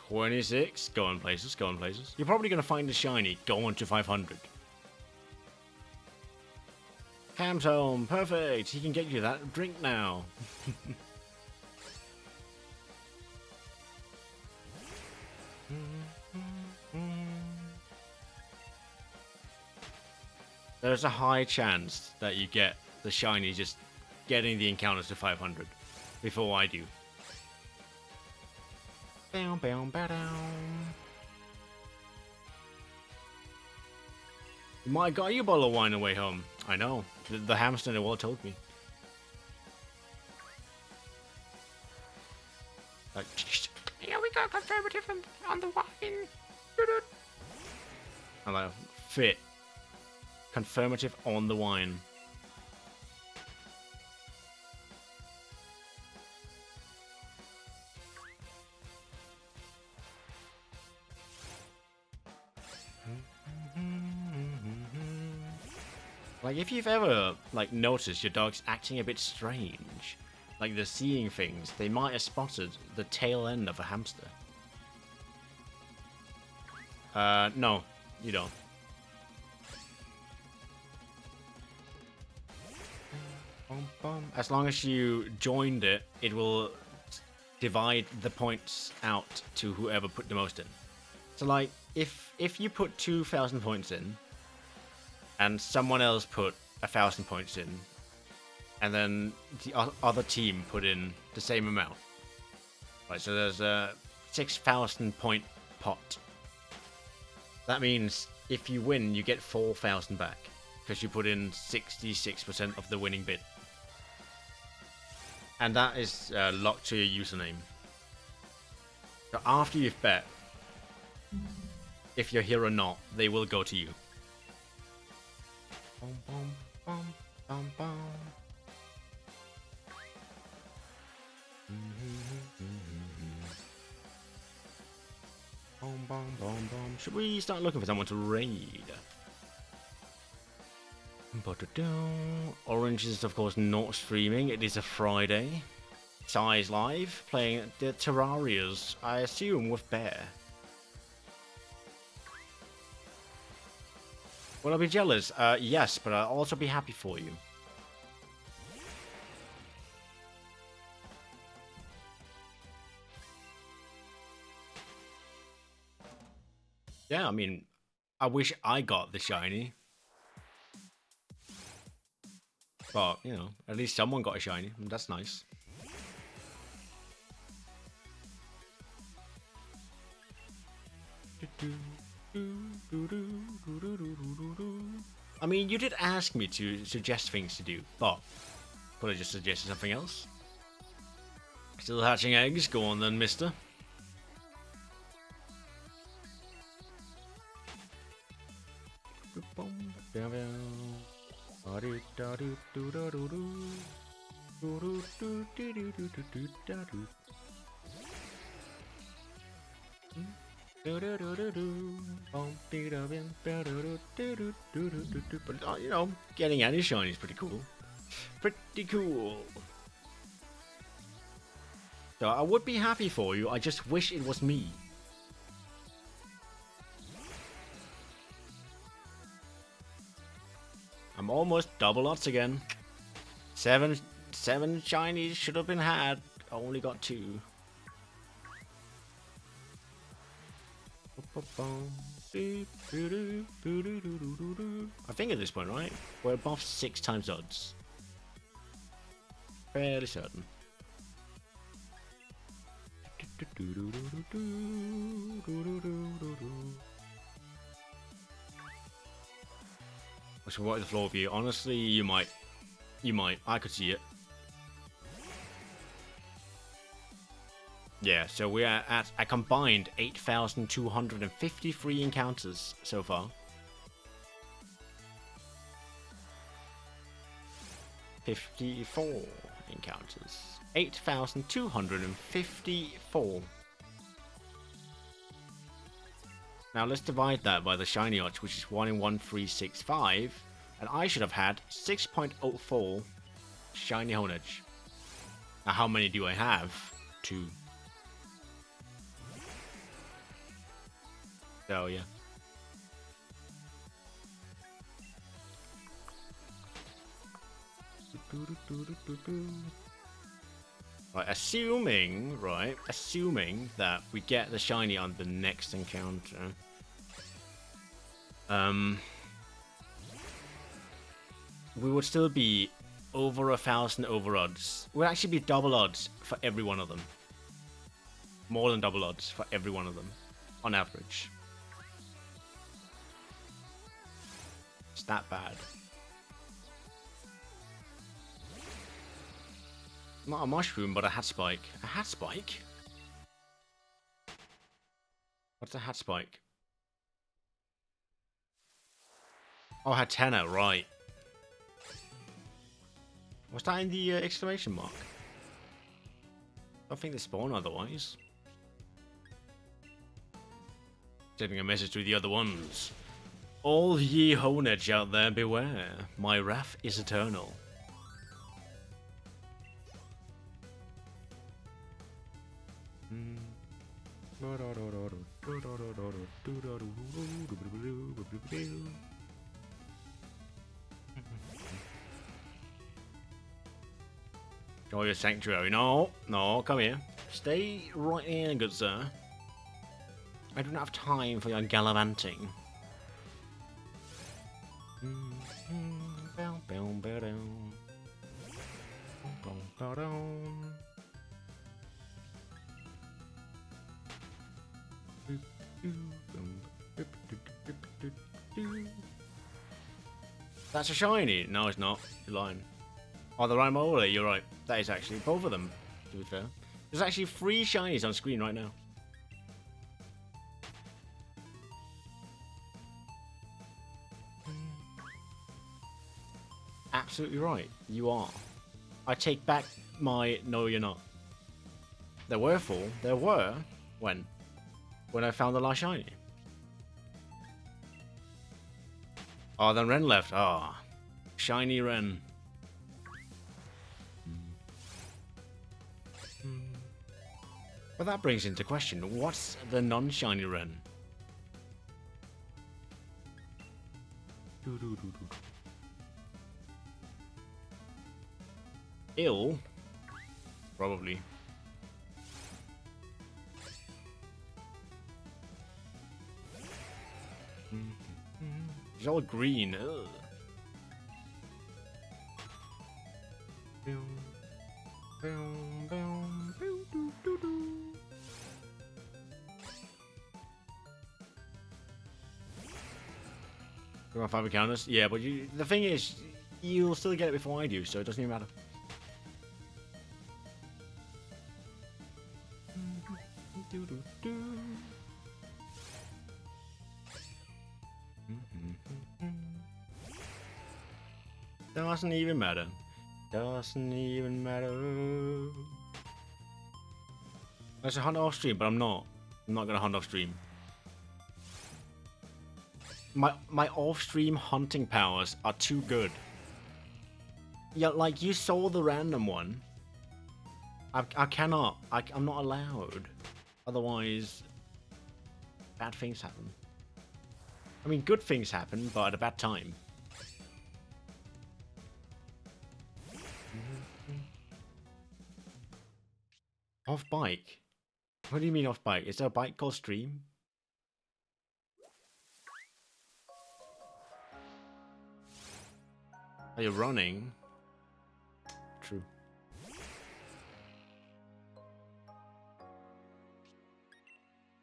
26, going places, going places. You're probably gonna find a shiny going to 500. Cam's home, perfect. He can get you that drink now. There's a high chance that you get the shiny just getting the encounters to 500 before I do. Bow, bow, bow, down. You might have got you a bottle of wine away home. I know. The hamster in the wall told me. Like, yeah, we got conservative on the wine. I'm like, fit. Confirmative on the wine. Like, if you've ever, like, noticed your dog's acting a bit strange, like they're seeing things, they might have spotted the tail end of a hamster. No, you don't. As long as you joined it, it will divide the points out to whoever put the most in. So, like, if you put 2,000 points in, and someone else put 1,000 points in, and then the other team put in the same amount. Right, so there's a 6,000 point pot. That means if you win, you get 4,000 back, because you put in 66% of the winning bid. And that is locked to your username. So after you've bet, if you're here or not, they will go to you. Bum, bum, bum, bum, bum. Bum, bum, bum, bum. Should we start looking for someone to raid? Orange is of course not streaming. It is a Friday. Sai's live playing the Terrarias, I assume with Bear. Will I be jealous? Yes, but I'll also be happy for you. Yeah, I mean, I wish I got the shiny. But, you know, at least someone got a shiny, and that's nice. I mean, you did ask me to suggest things to do, but could I just suggested something else? Still hatching eggs? Go on then, mister. But, you know, getting any shiny is pretty cool. Pretty cool. So I would be happy for you, I just wish it was me. I'm almost double odds again. Seven shinies should have been had. I only got 2. I think at this point, right? We're above 6 times odds. Fairly certain. I should wipe the floor with you. Honestly, you might. I could see it. Yeah, so we are at a combined 8,253 encounters so far. 54 encounters. 8,254. Now let's divide that by the shiny odds, which is 1 in 1,365, and I should have had 6.04 shiny Honedge. Now how many do I have? 2. So yeah. Right, assuming that we get the shiny on the next encounter. We would still be over 1,000 over odds. We'd actually be double odds for every one of them. More than double odds for every one of them, on average. It's that bad. Not a mushroom, but a hat spike. A hat spike? What's a hat spike? Oh, Hatena, right. Was that in the exclamation mark? I don't think they spawn otherwise. Sending a message to the other ones. All ye Honedge out there, beware. My wrath is eternal. Joy your sanctuary. No, no, come here. Stay right here, good sir. I don't have time for your gallivanting. That's a shiny. No, it's not. You're lying. Oh, the Rhymola, you're right. That is actually both of them, to be fair. There's actually 3 shinies on screen right now. Absolutely right. You are. I take back my no, you're not. There were 4. There were. When? When I found the last shiny. Oh, then Ren left. Ah. Oh, shiny Ren. But that brings into question, what's the non-shiny Ren? Ill? Probably. He's all green. Ugh. You want 5 encounters? Yeah, but the thing is, you'll still get it before I do, so it doesn't even matter. Doesn't even matter. Doesn't even matter. I should hunt off stream, but I'm not. I'm not gonna hunt off stream. My off-stream hunting powers are too good. Yeah, like you saw the random one. I cannot. I'm not allowed. Otherwise, bad things happen. I mean, good things happen, but at a bad time. Off bike? What do you mean off bike? Is there a bike called stream? Are you running? True.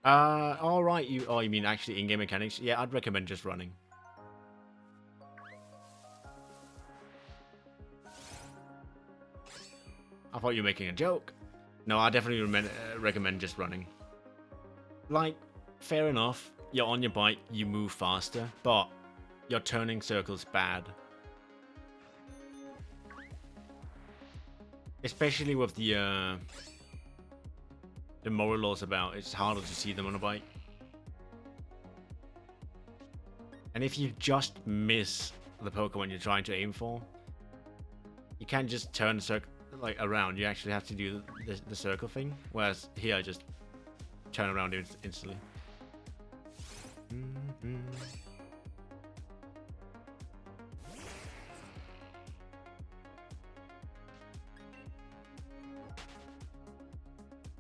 All right. You mean actually in-game mechanics? Yeah, I'd recommend just running. I thought you were making a joke. No, I definitely recommend just running. Like, fair enough. You're on your bike, you move faster, but you're turning circles bad. Especially with the moral laws about it's harder to see them on a bike. And if you just miss the Pokemon you're trying to aim for, you can't just turn the circle like around. You actually have to do the circle thing. Whereas here, I just turn around instantly.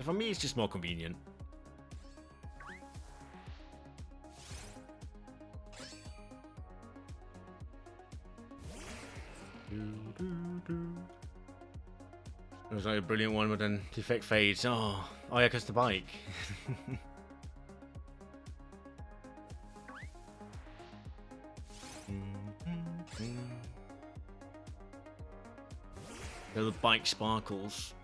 For me, it's just more convenient. It was like a brilliant one, but then the effect fades. Oh yeah, because the bike. The bike sparkles.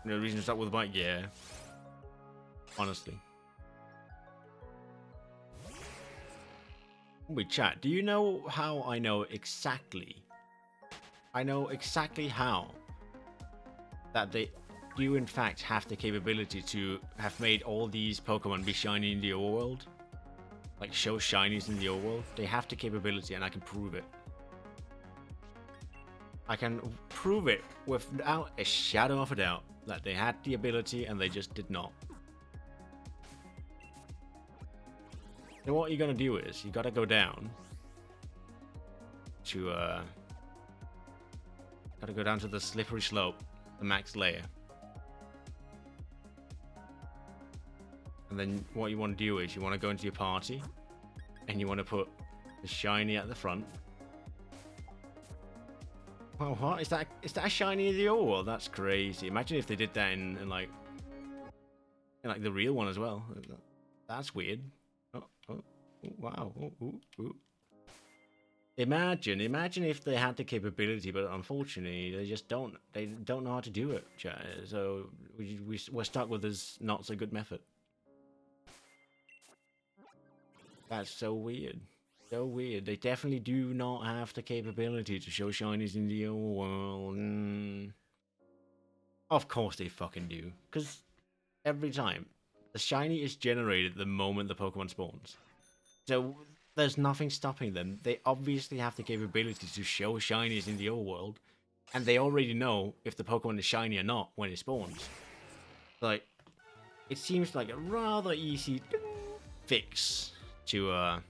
No reason to start with a bike? Yeah. Honestly. Wait, chat, do you know how I know exactly? I know exactly how that they do in fact have the capability to have made all these Pokemon be shiny in the overworld. Like show shinies in the overworld. They have the capability and I can prove it. I can prove it without a shadow of a doubt that they had the ability and they just did not. So what you're gonna do is you gotta go down to the slippery slope, the max layer. And then what you want to do is you want to go into your party and you want to put the shiny at the front. Well, what? Is that a shiny in the overworld? That's crazy. Imagine if they did that in like the real one as well. That's weird. Oh, wow. Oh. Imagine if they had the capability, but unfortunately they just don't. They don't know how to do it. So we're stuck with this not so good method. That's so weird. So weird. They definitely do not have the capability to show shinies in the overworld. Of course they fucking do. Because every time, the shiny is generated the moment the Pokemon spawns. So there's nothing stopping them. They obviously have the capability to show shinies in the overworld. And they already know if the Pokemon is shiny or not when it spawns. Like, it seems like a rather easy fix to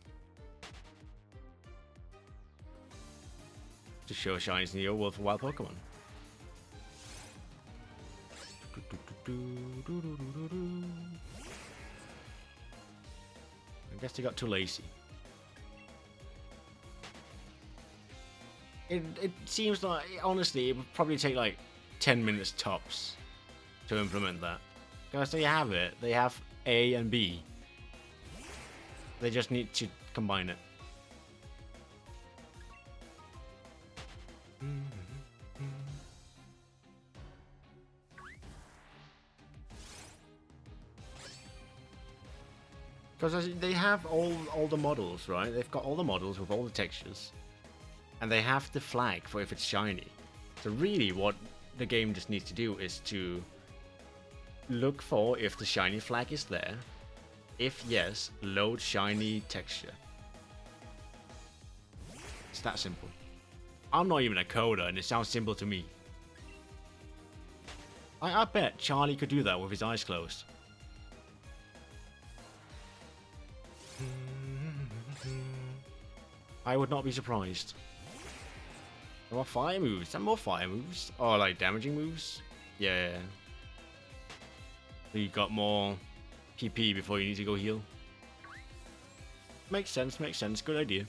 show shinies in the overworld for wild Pokemon. I guess they got too lazy. It seems like, honestly, it would probably take like 10 minutes tops to implement that. Because they have it. They have A and B. They just need to combine it. Because they have all the models, right? They've got all the models with all the textures. And they have the flag for if it's shiny. So really what the game just needs to do is to look for if the shiny flag is there. If yes, load shiny texture. It's that simple. I'm not even a coder and it sounds simple to me. I bet Charlie could do that with his eyes closed. I would not be surprised. There are fire moves. Some more fire moves. Oh, like damaging moves? Yeah. So you got more PP before you need to go heal. Makes sense, makes sense. Good idea.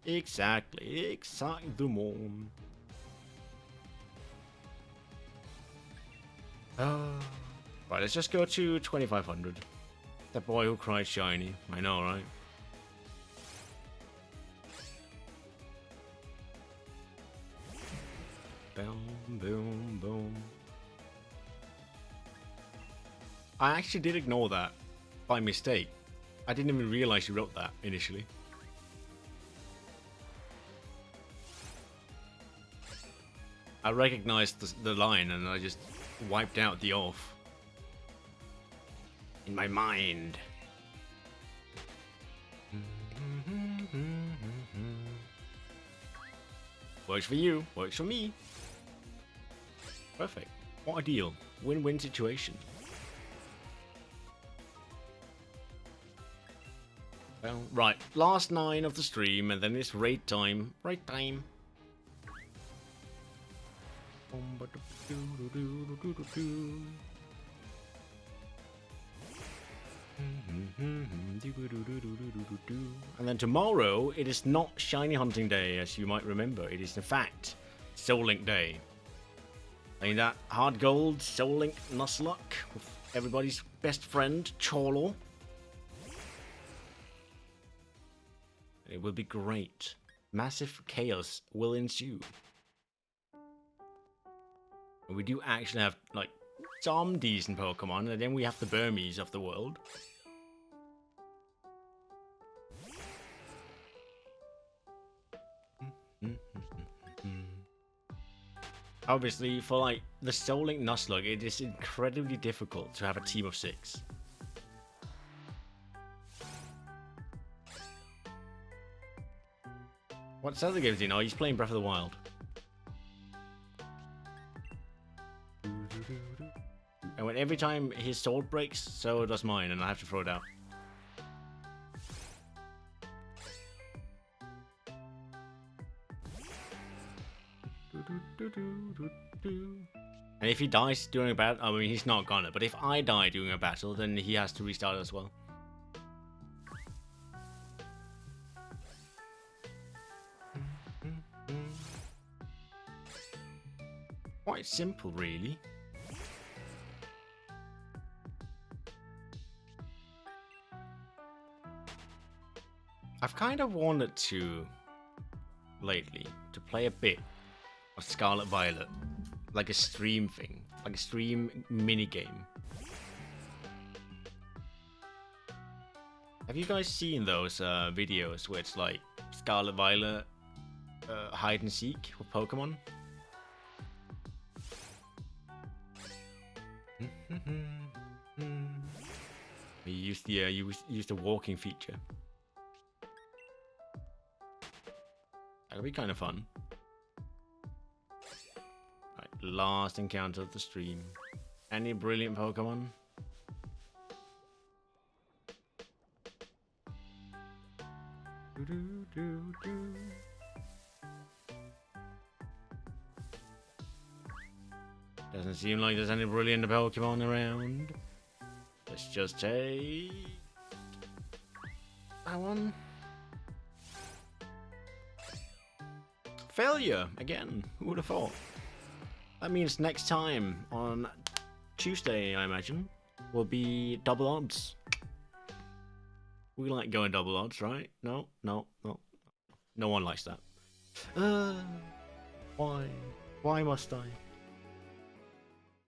Exactly. The moon. Right, let's just go to 2500. The boy who cried shiny. I know, right? Boom, boom, boom. I actually did ignore that by mistake. I didn't even realize you wrote that initially. I recognized the line and I just wiped out the off. In my mind. Works for you, works for me. Perfect. What a deal. Win-win situation. Well, right. Last 9 of the stream and then it's raid time. Raid time. And then tomorrow, it is not shiny hunting day, as you might remember. It is in fact Soul Link day. I mean that hard gold Soul Link Nuzlocke with everybody's best friend Cholo. It will be great. massive chaos will ensue. And we do actually have, like, some decent Pokemon, and then we have the Burmese of the world. Obviously, for like the Soul Link Nuzlocke, it is incredibly difficult to have a team of 6. What Zelda games do you know? He's playing Breath of the Wild. And when every time his sword breaks, so does mine, and I have to throw it out. And if he dies during a battle, I mean, he's not gonna, but if I die during a battle, then he has to restart as well. Quite simple, really. I've kind of wanted to, lately, to play a bit of Scarlet Violet. Like a stream thing. Like a stream minigame. Have you guys seen those videos where it's like Scarlet Violet hide and seek with Pokemon? You use the walking feature. That would be kind of fun. Right, last encounter of the stream. Any brilliant Pokemon? Doesn't seem like there's any brilliant Pokemon around. Let's just take that one. Failure again. Who would have thought? That means next time on Tuesday, I imagine, will be double odds. We like going double odds, right? No. No one likes that. Why? Why must I?